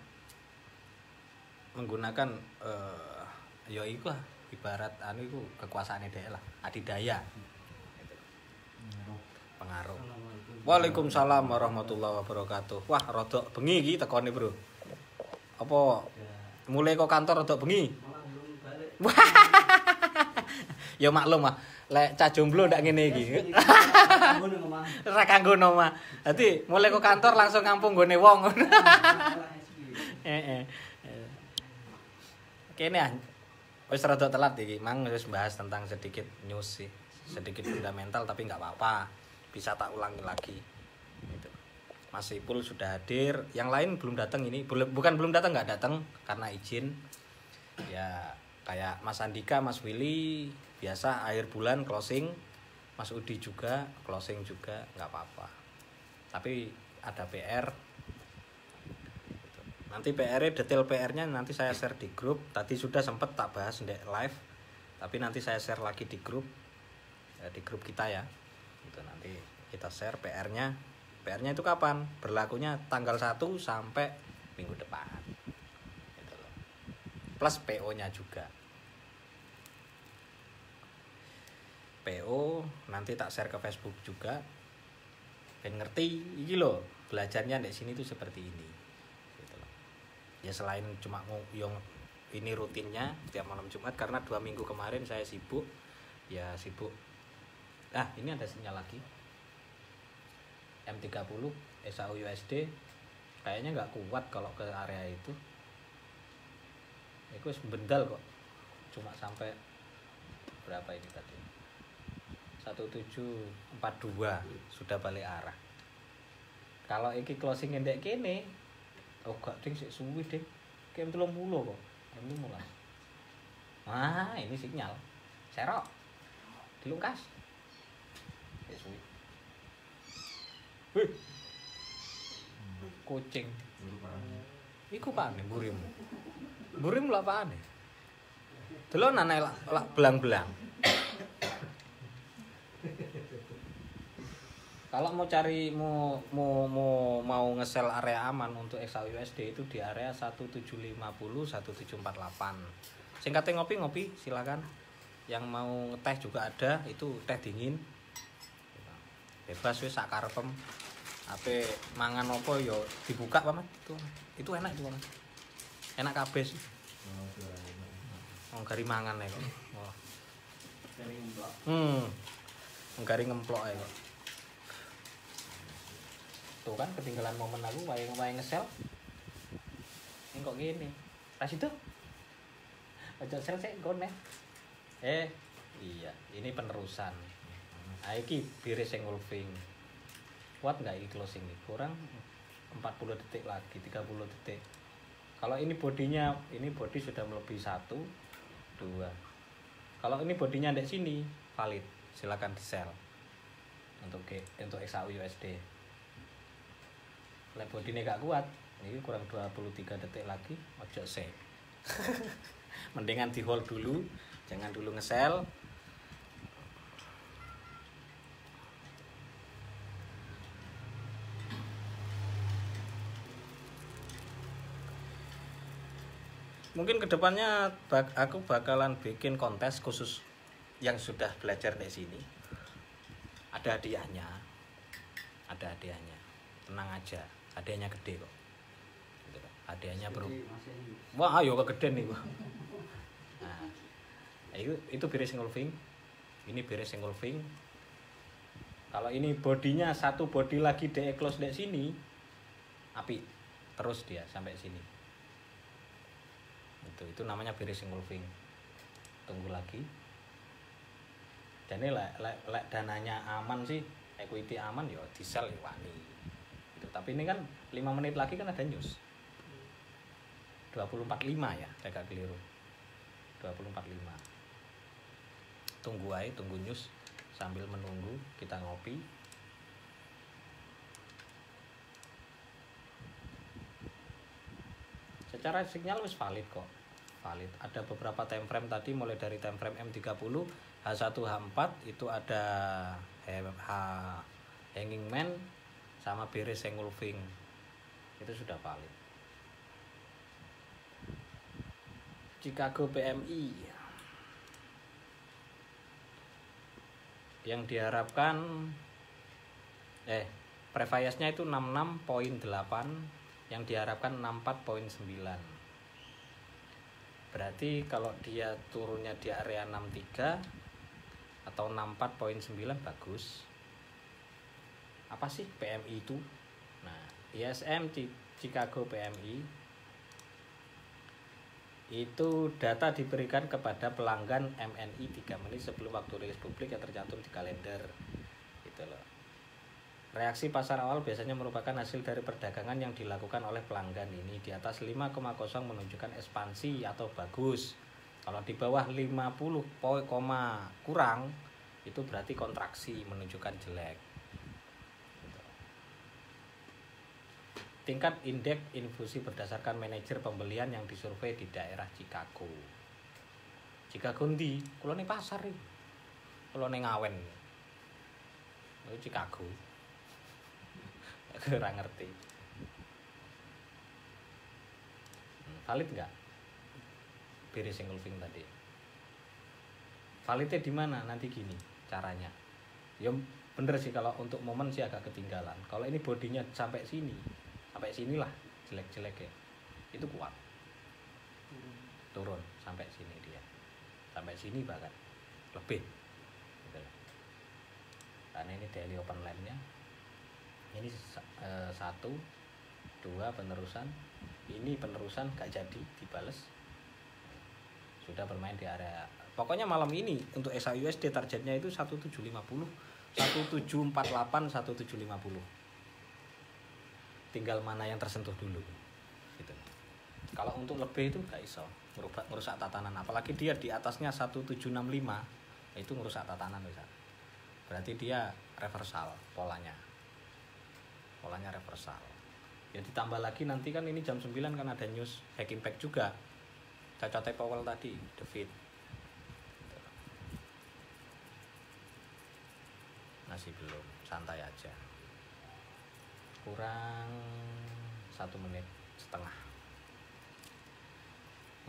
Menggunakan ya iku ibarat iku kekuasaane dhek lah, adidaya. Pengaruh. Waalaikumsalam warahmatullahi wabarakatuh. Wah, rodok bengi iki tekone, Bro. Apa mulai kok kantor rodok bengi? Ya maklum ah, lek cah jomblo ndak ngene iki. Ora kanggo nomah. Dadi mulai kok kantor langsung ngampung gone wong. Kene ah. Wis rada telat iki, mang wis bahas tentang sedikit news sih. Sedikit fundamental tapi enggak apa-apa. Bisa tak ulangi lagi. Gitu. Mas Ipul sudah hadir, yang lain belum datang ini. Bukan belum datang, enggak datang karena izin. Ya kayak Mas Andika, Mas Willy biasa akhir bulan closing. Mas Udi juga closing juga, enggak apa-apa. Tapi ada PR. Nanti PR-nya, detail PR-nya nanti saya share di grup. Tadi sudah sempat tak bahas di live, tapi nanti saya share lagi di grup kita ya. Itu nanti kita share PR-nya. PR-nya itu kapan? Berlakunya tanggal 1 sampai minggu depan. Gitu loh. Plus PO-nya juga. PO nanti tak share ke Facebook juga. Ben ngerti iki loh, belajarnya di sini tuh seperti ini. Ya selain cuma yang ini rutinnya tiap malam Jumat karena 2 minggu kemarin saya sibuk. Ini ada sinyal lagi. M30 SAU USD kayaknya nggak kuat kalau ke area itu. Itu bendal kok. Cuma sampai berapa ini tadi? 1742 sudah balik arah. Kalau iki closing ndek kene gak ding sik suwi ding. Kayak 30 kok. Ini mulai. Wah, ini sinyal. Serok. Dilungkas. Sik suwi. Wih. Kucing. Iku pane burimu. Burimu lak pane. Delok nane lak belang-belang. Kalau mau cari mau nge-sell area aman untuk XAUUSD itu di area 1750 1748. Singkatnya ngopi silakan. Yang mau ngeteh juga ada, itu teh dingin. Bebas wis sak karepem. Ape mangan opo yo dibuka Paman. Itu enak itu Paman. Enak kabeh sih. Gari mangan ae kok. Wah. Gari ngemplok. Gari ngemplok ae kok. Tuh kan ketinggalan momen aku wae nge-sell. Ini kok gini. Pas itu. Ojo sell sik gone. Iya, ini penerusan. Iki biris sing wolfing. Kuat enggak ini closing ini? Kurang 40 detik lagi, 30 detik. Kalau ini bodinya, ini body sudah melebihi 1 2. Kalau ini bodinya ndek sini, valid. Silakan di sell. Untuk XAU USD. Lek bodine gak kuat, ini kurang 23 detik lagi, ojo sell. Mendingan di hold dulu, jangan dulu nge-sell. Mungkin kedepannya aku bakalan bikin kontes khusus yang sudah belajar di sini. Ada hadiahnya. tenang aja, hadiahnya gede kok. Gitu. Hadiahnya Jadi masih ini. wah ayo kegedean nih. Nah, itu beres engulfing. Ini beres engulfing. Kalau ini bodinya satu body lagi de close di sini, api terus dia sampai sini. Itu namanya beres engulfing. Tunggu lagi. Dan ini lek dananya aman sih, equity aman ya di sell ya wani. Gitu. Tapi ini kan 5 menit lagi kan ada news. 24.5 ya, saya gak keliru. 24.5. Tunggu aja, tunggu news sambil menunggu kita ngopi. Secara sinyal wis valid kok. Valid. Ada beberapa time frame tadi mulai dari time frame M30, H1, H4 itu ada hanging man sama beres engulfing. Itu sudah valid. Chicago PMI yang diharapkan previous-nya itu 66.8, yang diharapkan 64.9. Berarti kalau dia turunnya di area 63 atau 64.9 bagus. Apa sih PMI itu? Nah, ISM Chicago PMI itu data diberikan kepada pelanggan MNI 3 menit sebelum waktu rilis publik yang tercantum di kalender. Gitu loh. Reaksi pasar awal biasanya merupakan hasil dari perdagangan yang dilakukan oleh pelanggan ini. Di atas 5,0 menunjukkan ekspansi atau bagus. Kalau di bawah 50 kurang itu berarti kontraksi, menunjukkan jelek. Tingkat indeks infusi berdasarkan manajer pembelian yang disurvei di daerah Chicago. Chicago ndi? Kulo ning pasar iki. Kulo ning Ngawen. Itu Chicago. Aku ora ngerti. Valid nggak? Beres engulfing tadi. Validnya di mana? Nanti gini caranya. Ya bener sih kalau untuk momen sih agak ketinggalan. Kalau ini bodinya sampai sini. Sampai sinilah jelek-jelek ya, itu kuat, turun sampai sini dia, sampai sini bahkan lebih gitu. Karena ini daily open line-nya ini 1, 2 penerusan, ini penerusan gak jadi dibales, sudah bermain di area. Pokoknya malam ini untuk SHUSD targetnya itu 1750, 1748, 1750. Tinggal mana yang tersentuh dulu gitu. Kalau untuk lebih itu gak iso merusak tatanan, apalagi dia di atasnya 1765 itu merusak tatanan bisa. Berarti dia reversal polanya reversal ya. Ditambah lagi nanti kan ini jam 9 kan ada news hacking pack juga, Cacote Powell tadi the Fed gitu. Masih belum, santai aja. Kurang 1 menit setengah.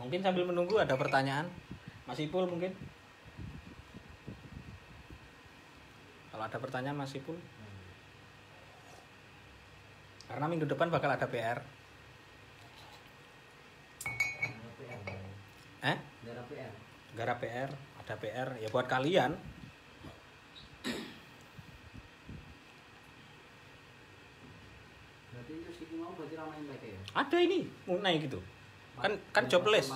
Mungkin sambil menunggu ada pertanyaan. Mas Ipul mungkin. Kalau ada pertanyaan Mas Ipul. Karena minggu depan bakal ada PR. Gara PR, ada PR ya buat kalian. Ada ini mau naik gitu. Kan jobless.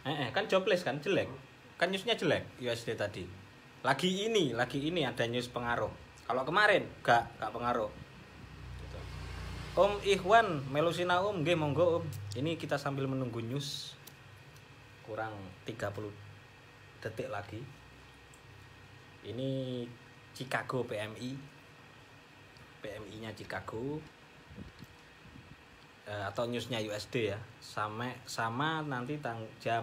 Kan jobless kan jelek. Kan newsnya jelek USD tadi. Lagi ini ada news pengaruh. Kalau kemarin gak pengaruh. Gitu. Om Ikhwan melusina Om, nggih monggo Om. Ini kita sambil menunggu news. Kurang 30 detik lagi. Ini Chicago PMI. PMI-nya Chicago. Atau newsnya USD ya, sama nanti jam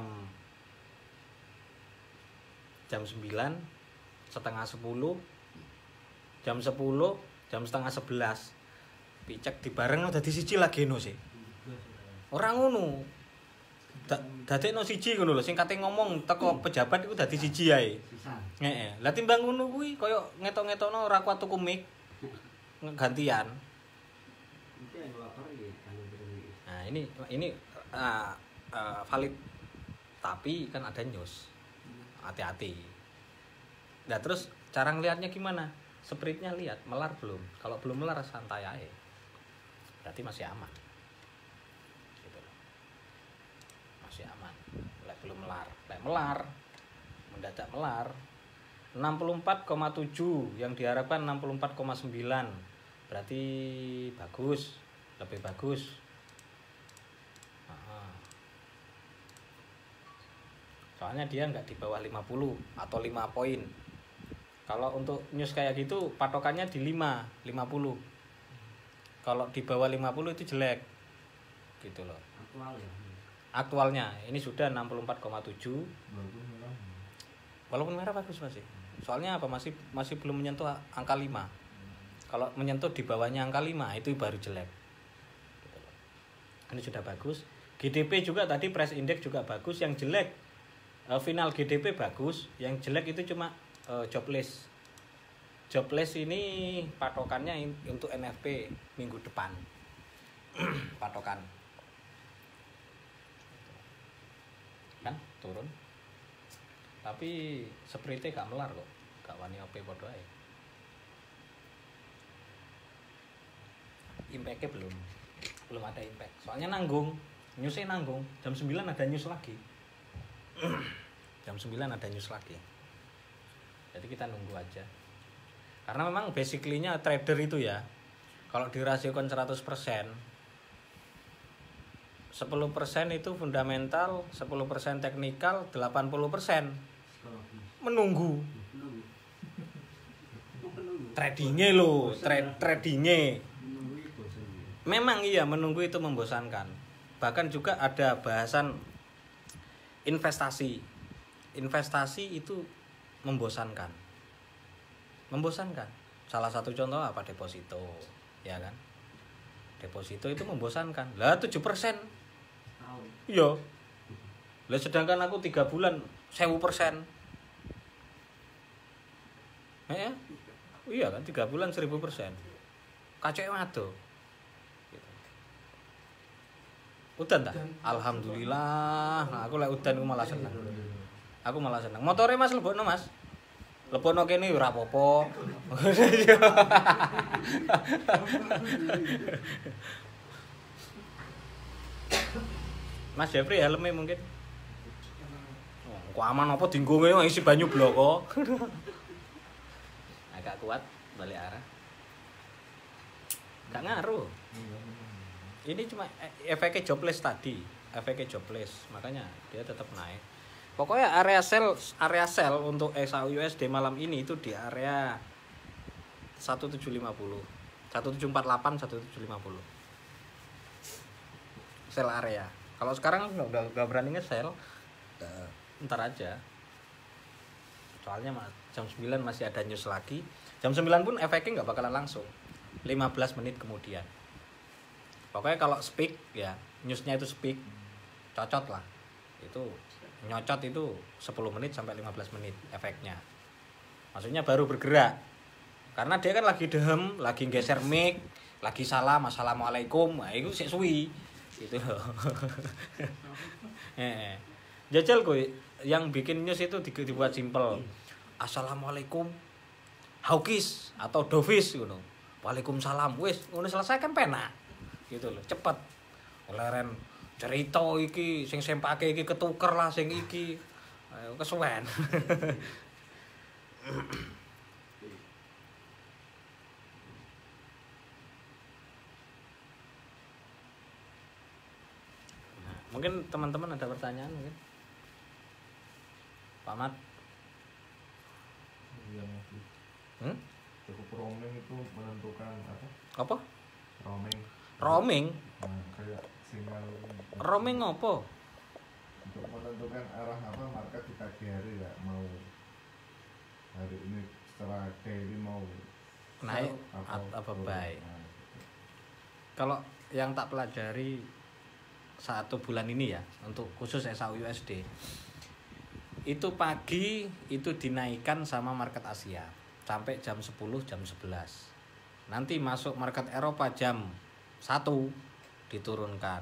9, setengah 10, jam 10, jam setengah 11. Picek di bareng udah disiji lagi no sih. Orang ngono. Dadekno siji ngono lho, sing kate ngomong teko pejabat iku dadi siji ae. Heeh. Lah timbang ngono kuwi koyo ngetok-ngetokno ora kuat tuku mic gantian. ini valid, tapi kan ada news, hati-hati. Nah terus cara ngelihatnya gimana? Spreadnya lihat melar belum? Kalau belum melar santai aja, berarti masih aman. Gitu loh. Masih aman. Lek belum melar, lek melar, mendadak melar 64,7 yang diharapkan 64,9, berarti bagus, lebih bagus. Soalnya dia nggak di bawah 50 atau 5 poin. Kalau untuk news kayak gitu patokannya di 50. Kalau di bawah 50 itu jelek. Gitu loh. Aktual ya. Aktualnya ini sudah 64,7. Walaupun merah bagus masih. Soalnya apa, masih belum menyentuh angka 5. Kalau menyentuh di bawahnya angka 5 itu baru jelek. Gitu loh. Ini sudah bagus. GDP juga tadi price index juga bagus, yang jelek final GDP bagus, yang jelek itu cuma jobless. Jobless ini patokannya untuk NFP minggu depan. Patokan. Kan turun. Tapi spreadnya gak melar kok. Gak wani ope podo ae. Impact-nya belum ada impact. Soalnya nanggung. Newsnya nanggung. Jam 9 ada news lagi. Jam 9 ada news lagi. Jadi kita nunggu aja. Karena memang basically-nya trader itu ya, kalau dirasiokan 100%, 10% itu fundamental, 10% teknikal, 80% menunggu. Tradingnya loh, tradingnya. Memang iya, menunggu itu membosankan. Bahkan juga ada bahasan investasi itu membosankan. Salah satu contoh apa, deposito, ya kan? Deposito itu membosankan. Lah 7%. Iya. Lah sedangkan aku 3 bulan 1000%. Iya kan, 3 bulan 1000%. Kacek waduh. Udan tak? Alhamdulillah. Nah, aku lek udan aku malah seneng. Motore Mas lebokno Mas. Lebokno kene ora apa-apa. Mas Jeffrey helmnya mungkin. Kok aman apa dinggonge isi banyu bloko. Agak kuat balik arah. Gak ngaruh. Ini cuma efeknya jobless tadi, makanya dia tetap naik. Pokoknya area sell untuk XAUUSD malam ini itu di area 1750, 1748, 1750. Sell area. Kalau sekarang udah berani nge-sell, ntar aja. Soalnya jam 9 masih ada news lagi. Jam 9 pun efeknya nggak bakalan langsung. 15 menit kemudian. Pokoknya kalau speak ya, newsnya itu speak, cocot lah. Itu nyocot itu 10 menit sampai 15 menit efeknya. Maksudnya baru bergerak. Karena dia kan lagi dehem, lagi geser mic, lagi salam, assalamualaikum. Nah, itu sik suwi. Gitu loh. Jajal kok yang bikin news itu dibuat simple. Assalamualaikum. Haukis atau Dovis ngono. Waalaikumsalam. Wis, ngono selesai kan penak. Gitu loh, cepet. Leren cerita iki sing sempake iki ketuker lah sing iki. Ayo kesuwen. Nah, mungkin teman-teman ada pertanyaan mungkin. Pak Mat. Cukup roaming itu menentukan apa? Apa? Roaming. Nah, kayak sinyal. Roaming apa? Untuk menentukan arah apa market di pagi hari ya, mau hari ini setelah daily mau naik apa buy. Nah, kalau yang tak pelajari 1 bulan ini ya, untuk khusus XAUUSD, itu pagi itu dinaikkan sama market Asia sampai jam 10, jam 11. Nanti masuk market Eropa jam 1 diturunkan.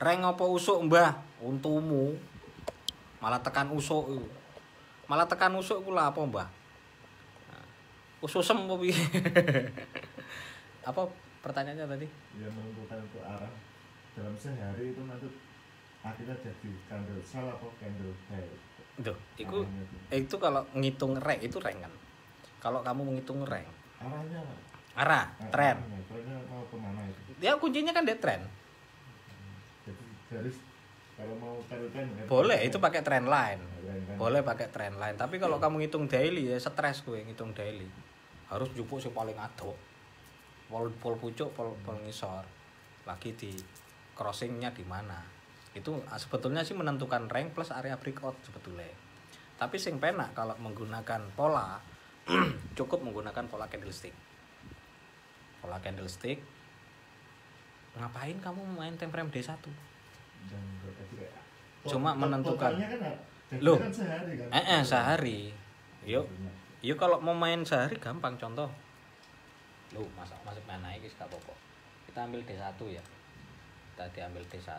Reng apa usuk, Mbah? Untumu. Malah tekan usuk iku. Malah tekan usuk iku lah apa, Mbah? Ususem apa piye? Apa pertanyaannya tadi? Ya menentukan untuk arah dalam sehari itu nanti akhirnya jadi candle sell atau candle buy. Duh, itu kalau ngitung rank itu rank kan. Kalau kamu menghitung rank, Arahnya arah, tren. trennya mau kemana itu? Ya kuncinya kan di tren. Jadi dari kalau mau candle kan Boleh itu pakai trend line. kan. Boleh pakai trend line. Tapi kalau kamu ngitung daily ya stres gue ngitung daily. Harus jupuk sing paling aduk. Pol pucuk, pol ngisor. Lagi di crossingnya di mana. Itu sebetulnya sih menentukan rank plus area breakout sebetulnya. Tapi sing penak kalau menggunakan pola cukup menggunakan pola candlestick. Pola candlestick. Ngapain kamu main time frame D1? Dan berarti kayak Cuma menentukan. totalnya kan Loh. kan sehari kan. Sehari. Yuk kalau mau main sehari gampang contoh. Lu masuk mana iki gak apa-apa. Kita ambil D1 ya. Kita diambil D1.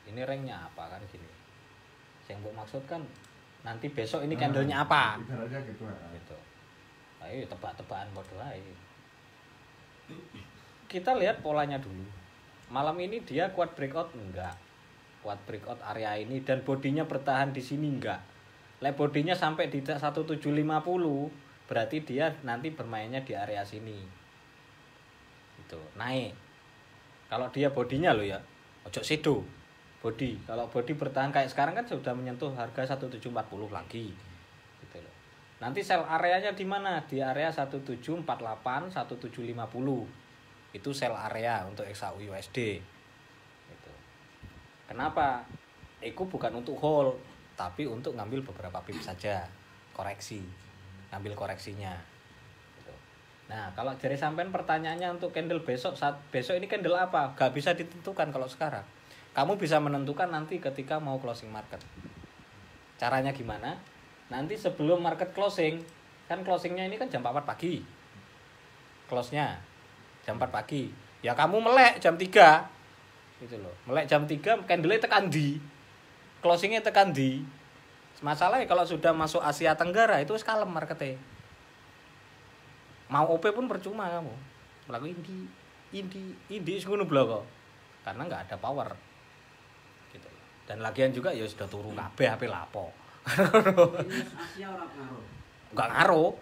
Ini ranknya apa kan gini. Yang gue maksud kan nanti besok ini candlenya apa? Ibaratnya gitu. Gitu. Ayo tebak-tebakan bodoh aja. Kita lihat polanya dulu. Malam ini dia kuat breakout enggak? Kuat breakout area ini dan bodinya bertahan di sini enggak? Lek bodinya sampai di 1750 berarti dia nanti bermainnya di area sini. Itu naik. Kalau dia bodinya lo ya, ojo sedo. Body. Kalau body bertahan kayak sekarang kan sudah menyentuh harga 1740 lagi. Gitu loh. Nanti sell areanya di mana? Di area 1748, 1750. Itu sell area untuk XAU USD. Gitu. Kenapa? Itu bukan untuk hold, tapi untuk ngambil beberapa pip saja, koreksi, ngambil koreksinya. Gitu. Nah, kalau dari sampean pertanyaannya untuk candle besok, besok ini candle apa? Gak bisa ditentukan kalau sekarang. Kamu bisa menentukan nanti ketika mau closing market. Caranya gimana? Nanti sebelum market closing, kan closingnya ini kan jam 4 pagi. Close-nya jam 4 pagi. Ya kamu melek jam 3. Gitu loh. Melek jam 3 candle-nya tekan di. Closingnya tekan di. Masalahnya kalau sudah masuk Asia Tenggara itu kalem marketnya. Mau OP pun percuma kamu. Melaku indi ngono blok kok. Karena nggak ada power. Gitu. Dan lagian juga ya sudah turu kabeh HP lapo. Asia ora ngaruh. Enggak ngaruh.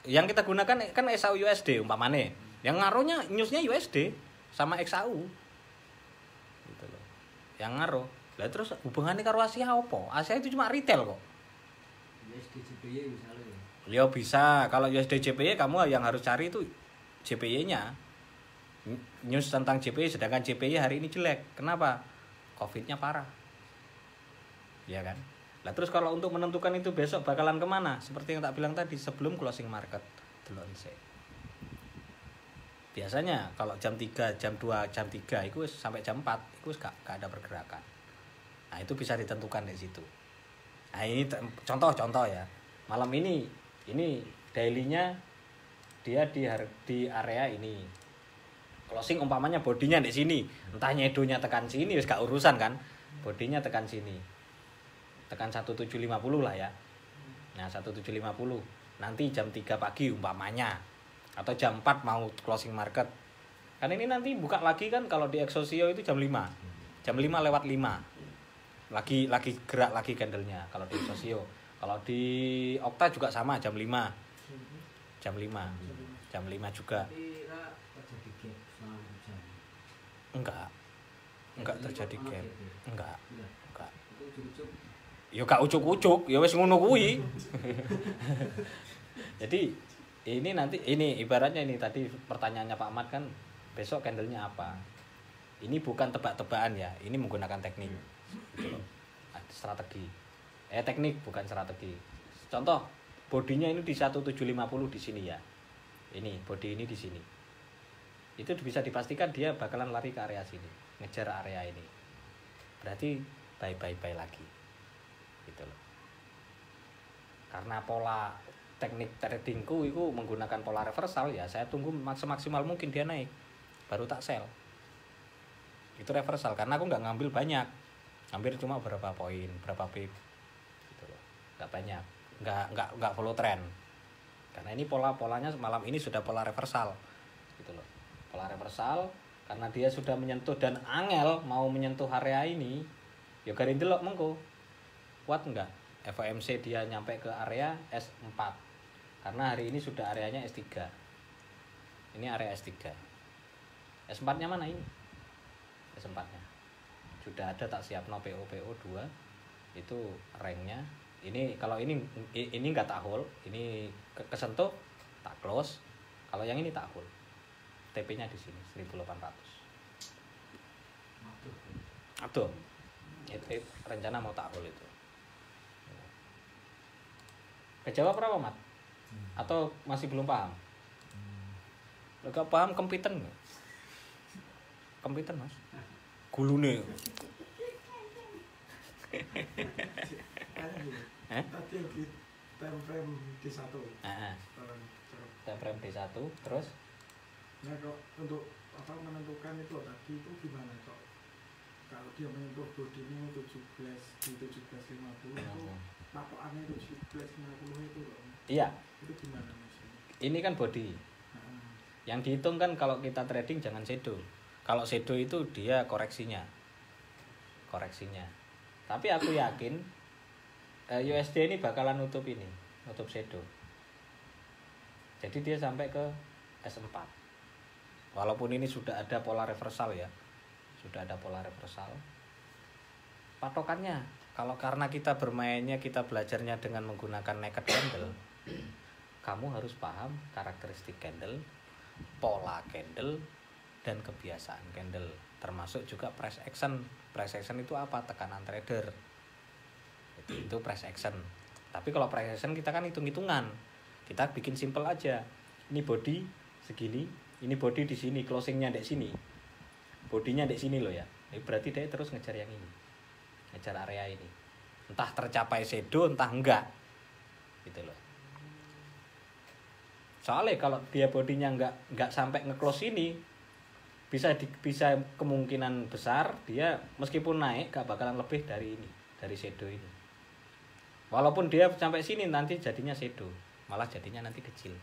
Yang kita gunakan kan XAU USD umpamane. Yang ngaruhnya newsnya USD sama XAU. Gitu loh. Yang ngaruh. Lah terus hubungannya karo Asia apa? Asia itu cuma retail kok. USD JPY misalnya. Ya bisa. Kalau USD JPY kamu yang harus cari itu JPY-nya. News tentang JPY sedangkan JPY hari ini jelek. Kenapa? Covid-nya parah. Ya kan? Lah terus kalau untuk menentukan itu besok bakalan kemana? Seperti yang tak bilang tadi sebelum closing market. Delon sih. Biasanya kalau jam 3, jam 2, jam 3 itu sampai jam 4 itu gak ada pergerakan. Nah, itu bisa ditentukan di situ. Nah, ini contoh ya. Malam ini daily-nya dia di area ini. Closing umpamanya bodinya di sini. Entah nyedonya tekan sini wis gak urusan kan. Bodinya tekan sini. Tekan 1750 lah ya. Nah, 1750. Nanti jam 3 pagi umpamanya. Atau jam 4 mau closing market. Kan ini nanti buka lagi kan kalau di Exosio itu jam 5. Jam 5 lewat 5. Lagi gerak lagi candlenya kalau di Exosio. Kalau di Okta juga sama jam 5. Jam 5. Jam 5 juga. Enggak terjadi gap. Enggak. Ya gak ucuk-ucuk, ya wis ngono kuwi. Jadi ini ibaratnya ini tadi pertanyaannya Pak Ahmad kan besok candlenya apa? Ini bukan tebak-tebakan ya, ini menggunakan teknik. Gitu loh. Strategi. Teknik bukan strategi. Contoh, bodinya ini di 1750 di sini ya. Ini body ini di sini. Itu bisa dipastikan dia bakalan lari ke area sini, ngejar area ini. Berarti bye lagi. Gitu loh. Karena pola teknik tradingku itu menggunakan pola reversal ya, saya tunggu semaksimal mungkin dia naik baru tak sell. Itu reversal karena aku nggak ngambil banyak, hampir cuma berapa poin, berapa pip, gitu loh. Nggak banyak, nggak follow trend. Karena ini polanya malam ini sudah pola reversal, gitu loh. Pola reversal karena dia sudah menyentuh dan angel mau menyentuh area ini, ya garing delok mengko. Kuat enggak? FOMC dia nyampe ke area S4. Karena hari ini sudah areanya S3. Ini area S3. S4-nya mana ini? S4-nya. Sudah ada tak siap no PO2 itu ranknya. Ini kalau ini enggak tak hold, ini kesentuh tak close. Kalau yang ini tak hold. TP-nya di sini 1800. Aduh. Itu rencana mau tak hold itu. Kejawab berapa, Mat? Atau masih belum paham? Enggak paham kempiten nggak? Kempiten, Mas. Gulune. Tadi yang di time frame D1. Heeh. Time frame D1 terus Nah, kok untuk apa menentukan itu tadi itu gimana kok? Kalau dia menyentuh bodinya 17 di 17.50 itu patokannya 17.50 itu loh. iya, Itu gimana Mas? ini kan body. Yang dihitung kan kalau kita trading jangan shadow. Kalau shadow itu dia koreksinya. Tapi aku yakin USD ini bakalan nutup shadow. Jadi dia sampai ke S4. Walaupun ini sudah ada pola reversal ya. Patokannya kalau karena kita bermainnya, kita belajarnya dengan menggunakan naked candle, kamu harus paham karakteristik candle, pola candle, dan kebiasaan candle, termasuk juga price action. Price action itu apa? Tekanan trader. Itu price action. Tapi kalau price action kita kan hitung-hitungan. Kita bikin simple aja. Ini body segini, ini body di sini, closingnya di sini. Bodinya di sini loh ya. Ini berarti dia terus ngejar yang ini. Ngejar area ini. Entah tercapai shadow, entah enggak. Gitu loh. Soalnya kalau dia bodinya enggak sampai nge-close ini, bisa kemungkinan besar dia meskipun naik gak bakalan lebih dari ini, dari shadow ini. Walaupun dia sampai sini nanti jadinya shadow, malah jadinya nanti kecil.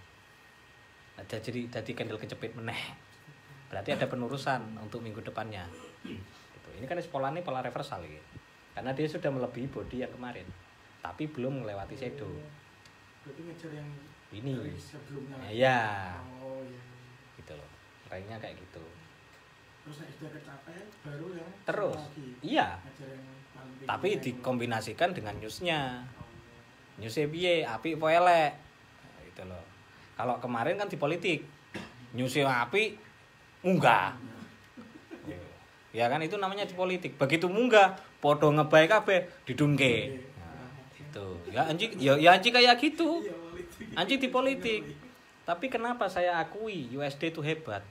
Nah, jadi candle kecepit meneh. Berarti ada penurusan untuk minggu depannya. Gitu. Ini kan polanya pola reversal gitu. Karena dia sudah melebihi body yang kemarin, tapi belum melewati shadow. Berarti ngejar yang Ini. dari sebelumnya. Iya. Oh iya. Gitu loh. Kayaknya kayak gitu. Terus nek sudah kecapai baru yang Terus. lagi. Iya. Ngejar yang paling tinggi. Tapi yang- dikombinasikan dengan newsnya. Oh, Newsnya piye, apik apa elek. Nah, gitu loh. Kalau kemarin kan di politik, newsnya apik, munggah. Ya kan itu namanya di politik. Begitu munggah, podo ngebaik kabeh didunke. Nah, itu. Ya anjing, ya anjing kayak gitu. Iya, politik. Anjing di politik. Tapi kenapa saya akui USD itu hebat?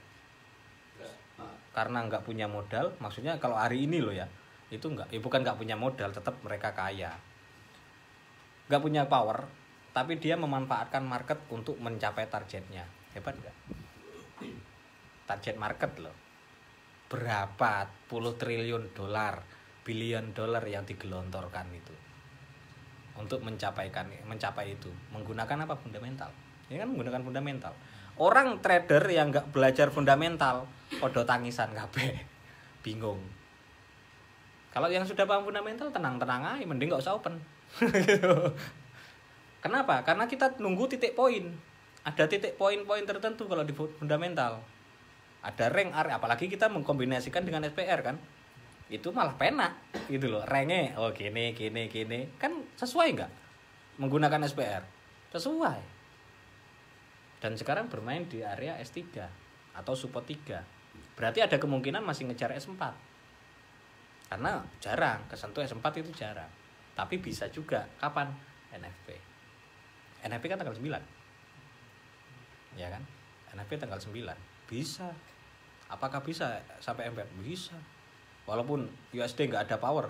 Karena nggak punya modal. Maksudnya kalau hari ini loh ya, itu bukan nggak punya modal, tetap mereka kaya. Nggak punya power, tapi dia memanfaatkan market untuk mencapai targetnya. Hebat nggak? Target market loh. Berapa puluh triliun dolar, billion dollar yang digelontorkan itu untuk mencapai itu menggunakan apa? Fundamental. Ini kan menggunakan fundamental. Orang trader yang nggak belajar fundamental, podo tangisan kabeh, bingung. Kalau yang sudah paham fundamental tenang-tenang aja, mending nggak usah open. Kenapa? Karena kita nunggu titik poin. Ada titik poin-poin tertentu kalau di fundamental. Ada rank area, apalagi kita mengkombinasikan dengan SPR kan. Itu malah penak gitu loh. Ranknya oh gini. Kan sesuai nggak? Menggunakan SPR. Sesuai. Dan sekarang bermain di area S3 atau support 3. Berarti ada kemungkinan masih ngejar S4. Karena jarang, kesentuh S4 itu jarang. Tapi bisa juga kapan? NFP. NFP kan tanggal 9. Ya kan? NFP tanggal 9. Bisa. Apakah bisa sampai ember? Bisa. Walaupun USD nggak ada power.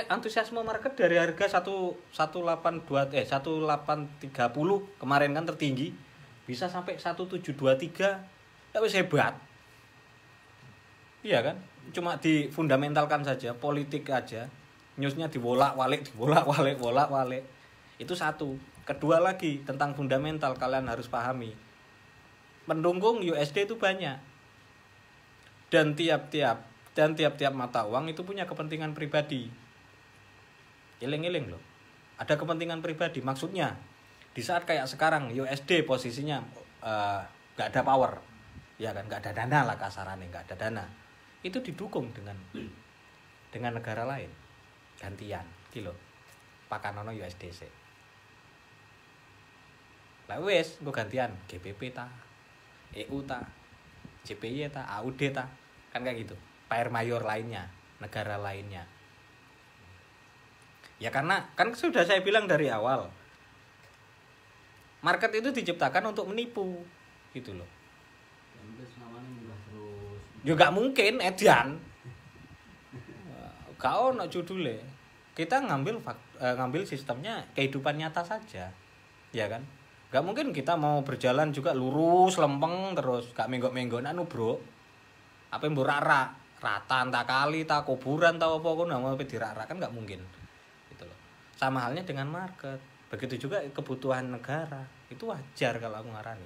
Antusiasme market dari harga 1830 kemarin kan tertinggi bisa sampai 1723. Ya wis hebat. Iya kan? Cuma difundamentalkan saja, politik aja. Newsnya dibolak-balik. Itu satu. Kedua lagi tentang fundamental kalian harus pahami. Pendukung USD itu banyak. Dan tiap-tiap mata uang itu punya kepentingan pribadi. Eling-eling loh. Ada kepentingan pribadi. Maksudnya di saat kayak sekarang USD posisinya nggak ada power, ya kan, nggak ada dana lah kasarannya, nggak ada dana. Itu didukung dengan negara lain gantian kilo pakanono USDC lah wes gue gantian GBP ta EU ta JPY ta AUD ta kan kayak gitu pair mayor lainnya negara lainnya ya karena kan sudah saya bilang dari awal market itu diciptakan untuk menipu gitu loh. Juga mungkin Edian kau no judulnya kita ngambil sistemnya kehidupan nyata saja ya kan nggak mungkin kita mau berjalan juga lurus lempeng terus gak menggok-menggokan bro apa yang rara rata entah kali tak kuburan tahu apa kau mau dirara kan nggak mungkin gitu loh. Sama halnya dengan market begitu juga kebutuhan negara itu wajar kalau aku ngarani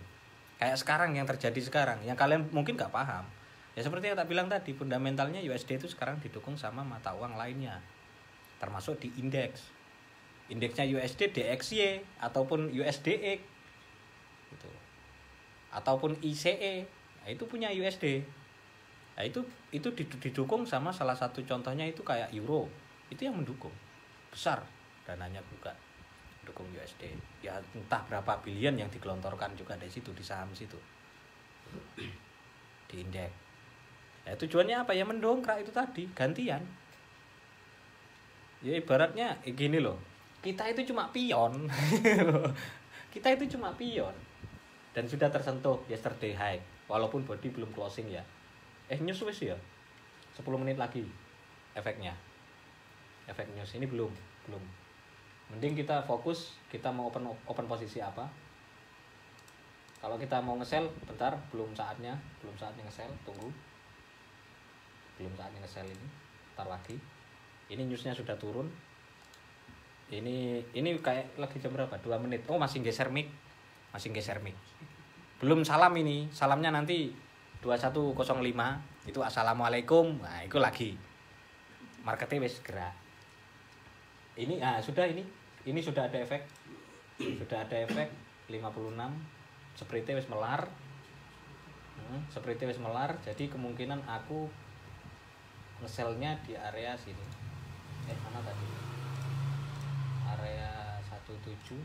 kayak sekarang yang terjadi sekarang yang kalian mungkin nggak paham. Ya seperti yang tak bilang tadi, fundamentalnya USD itu sekarang didukung sama mata uang lainnya. Termasuk di indeks. Indeksnya USD DXY ataupun USDX. Gitu. Ataupun ICE. Nah, itu punya USD. Nah, itu didukung sama salah satu contohnya itu kayak euro. Itu yang mendukung. Besar dananya juga mendukung USD. Ya entah berapa bilion yang digelontorkan juga dari situ di saham situ. Di indeks. Ya, tujuannya apa ya mendongkrak itu tadi gantian ya ibaratnya gini loh kita itu cuma pion dan sudah tersentuh yesterday high walaupun body belum closing ya news wis ya 10 menit lagi efek news ini belum mending kita fokus kita mau open posisi apa kalau kita mau nge-sell bentar belum saatnya nge-sell tunggu belum saatnya nge-sell ini ntar lagi ini newsnya sudah turun ini kayak lagi jam berapa 2 menit masih geser mic belum salam ini salamnya nanti 2105 itu assalamualaikum nah itu lagi marketnya wis gerak ini sudah ada efek 56 seperti wis melar jadi kemungkinan aku nge-sell-nya di area sini. Mana tadi? Area 1750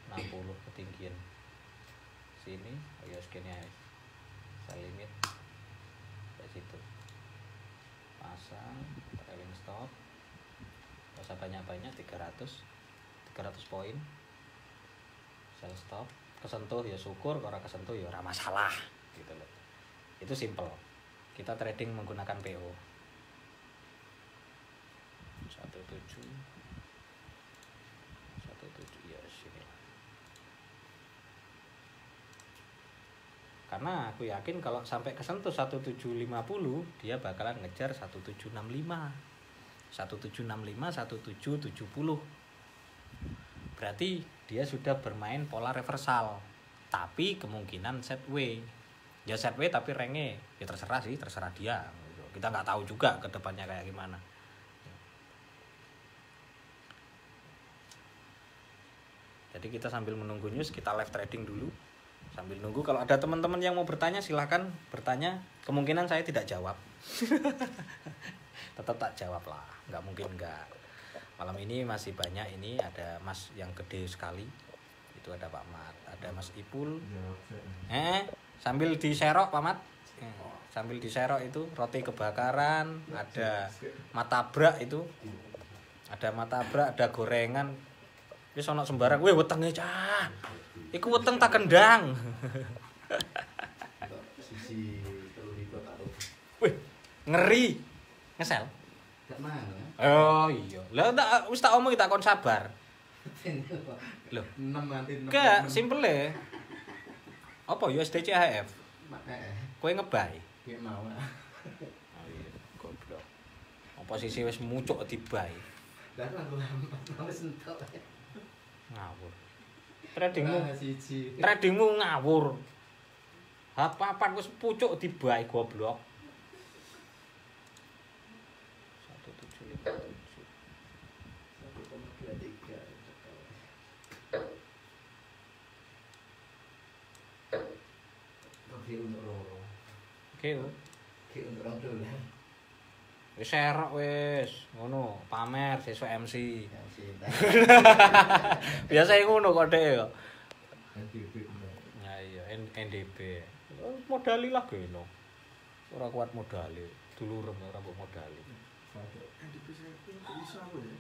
60 ketinggian. Sini, segini ya. Sell limit di situ. Pasang trailing stop. Enggak usah banyak-banyak 300 poin. Sell stop, kesentuh ya syukur, kalau kesentuh ya ora masalah gitu loh. Itu simple. Kita trading menggunakan PO 17 ya sini. Karena aku yakin kalau sampai kesentuh 1750 dia bakalan ngejar 1765 1770 berarti dia sudah bermain pola reversal tapi kemungkinan sideways ya sideways tapi range ya terserah dia kita nggak tahu juga ke depannya kayak gimana jadi kita sambil menunggu news kita live trading dulu sambil nunggu kalau ada teman-teman yang mau bertanya silahkan bertanya kemungkinan saya tidak jawab tetap tak jawab lah nggak mungkin nggak malam ini masih banyak ini ada mas yang gede sekali itu ada Pak Mat ada Mas Ipul sambil diserok Pak Mat sambil diserok itu roti kebakaran ada matabrak itu ada gorengan wis ana sembarang wetenge cah iku weteng tak kendang sisi telu lipat atau wih ngeri ngesel gak mana oh iya lah wis tak omong tak kon sabar loh 6 nanti 6 gak simple apa USD CHF Kowe ngebay. Kayak mau lah. Oh iya, goblok. Posisi wis mucuk dibay. Dan aku mau sentok. Ngawur. Tradingmu siji. tradingmu ngawur. Apa-apa wis pucuk dibay goblok. 1757. 1,23. Oke untuk loro. Oke. Oke untuk orang dolan. Wis serok wis, ngono, pamer sesuk MC. Ya sih. Biasa ngono kok Dek ya. NDP. Ya iya, NDP. Modali lah geno. Ora kuat modali. Dulurem ora mbok modali. NDP saya pun ke Isa apa ya?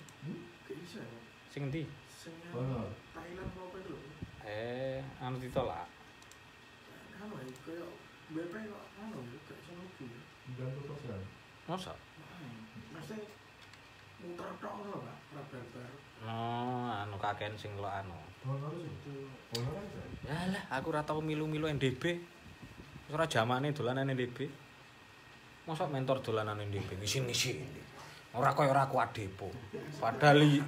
Ke Isa ya? Sing endi? Sing Ono. Thailand apa itu? Anu ditolak. Anu ya, kayak BP kok anu ya, kayak Sanofi ya. 90%. Masa? Maksudnya muter tok ngono Pak, ora barbar. Oh, anu kaken sing lo anu. Ono sih. Itu Ono aja. Yalah, aku ora tau milu-milu NDB. Wis ora jamane dolanan NDB. Mosok mentor dolanan NDB ngisi-ngisi. Ora koyo ora kuat depo. Padahal iya.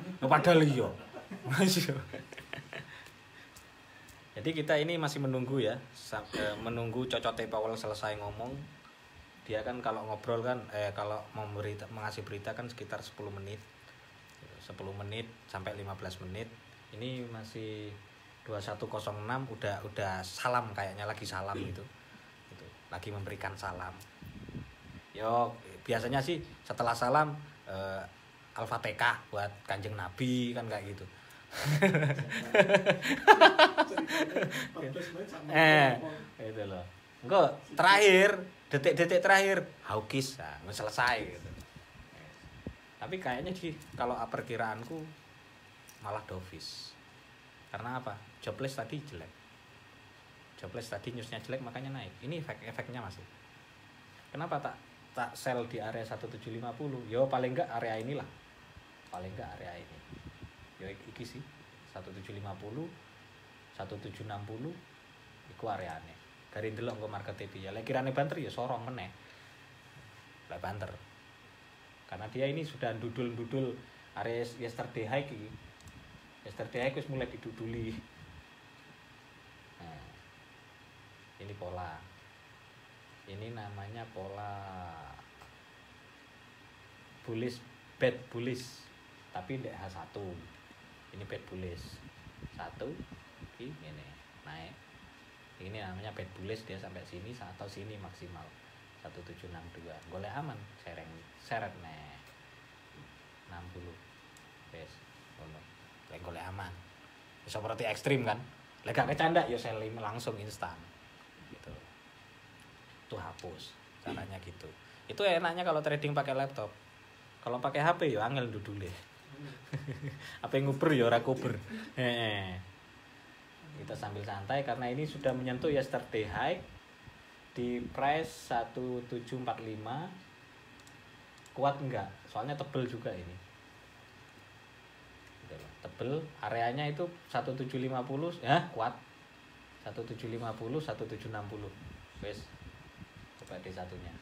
Jadi kita ini masih menunggu ya, menunggu Cocote Powell selesai ngomong. Dia kan kalau ngobrol kan kalau mengasih berita kan sekitar 10 menit. 10 menit sampai 15 menit. Ini masih 2106 udah salam kayaknya lagi salam gitu. Lagi memberikan salam. Yo, biasanya sih setelah salam Al-Fatihah buat Kanjeng Nabi kan kayak gitu. Itu loh. Enggak, terakhir detik-detik terakhir Haukis, nah, selesai gitu. Tapi kayaknya sih kalau perkiraanku malah Dovis. Karena apa? Jobless tadi jelek. Jobless tadi newsnya jelek makanya naik. Ini efeknya masih. Kenapa tak sell di area 1750? Yo paling enggak area inilah. Paling enggak area ini. Yo iki sih 1750, 1760 iku areane. Dari ndelok ke market TV ya. Lek kirane banter ya sorong meneh. Lek banter. Karena dia ini sudah dudul-dudul area yesterday high iki. Yesterday high wis mulai diduduli. Nah, ini pola. Ini namanya pola bullish, bad bullish. Tapi ndek H1. Ini bad bullish. 1 ini naik. Ini namanya bad bullish, dia sampai sini atau sini maksimal 1762. Golek aman, seret nih 60. Wes, ngono. Lek golek aman. Bisa berarti ekstrim kan? Lek gak kecanda ya selling langsung instan. Gitu. Itu hapus. Caranya gitu. Itu enaknya kalau trading pakai laptop. Kalau pakai HP ya angel dudule. Apa yang nguber ya ora kuber. Kita sambil santai karena ini sudah menyentuh yesterday high di price 1745. Kuat enggak? Soalnya tebel juga ini. Gitu loh. Tebel, areanya itu 1750 ya, kuat. 1750, 1760. Wes. Coba di satunya.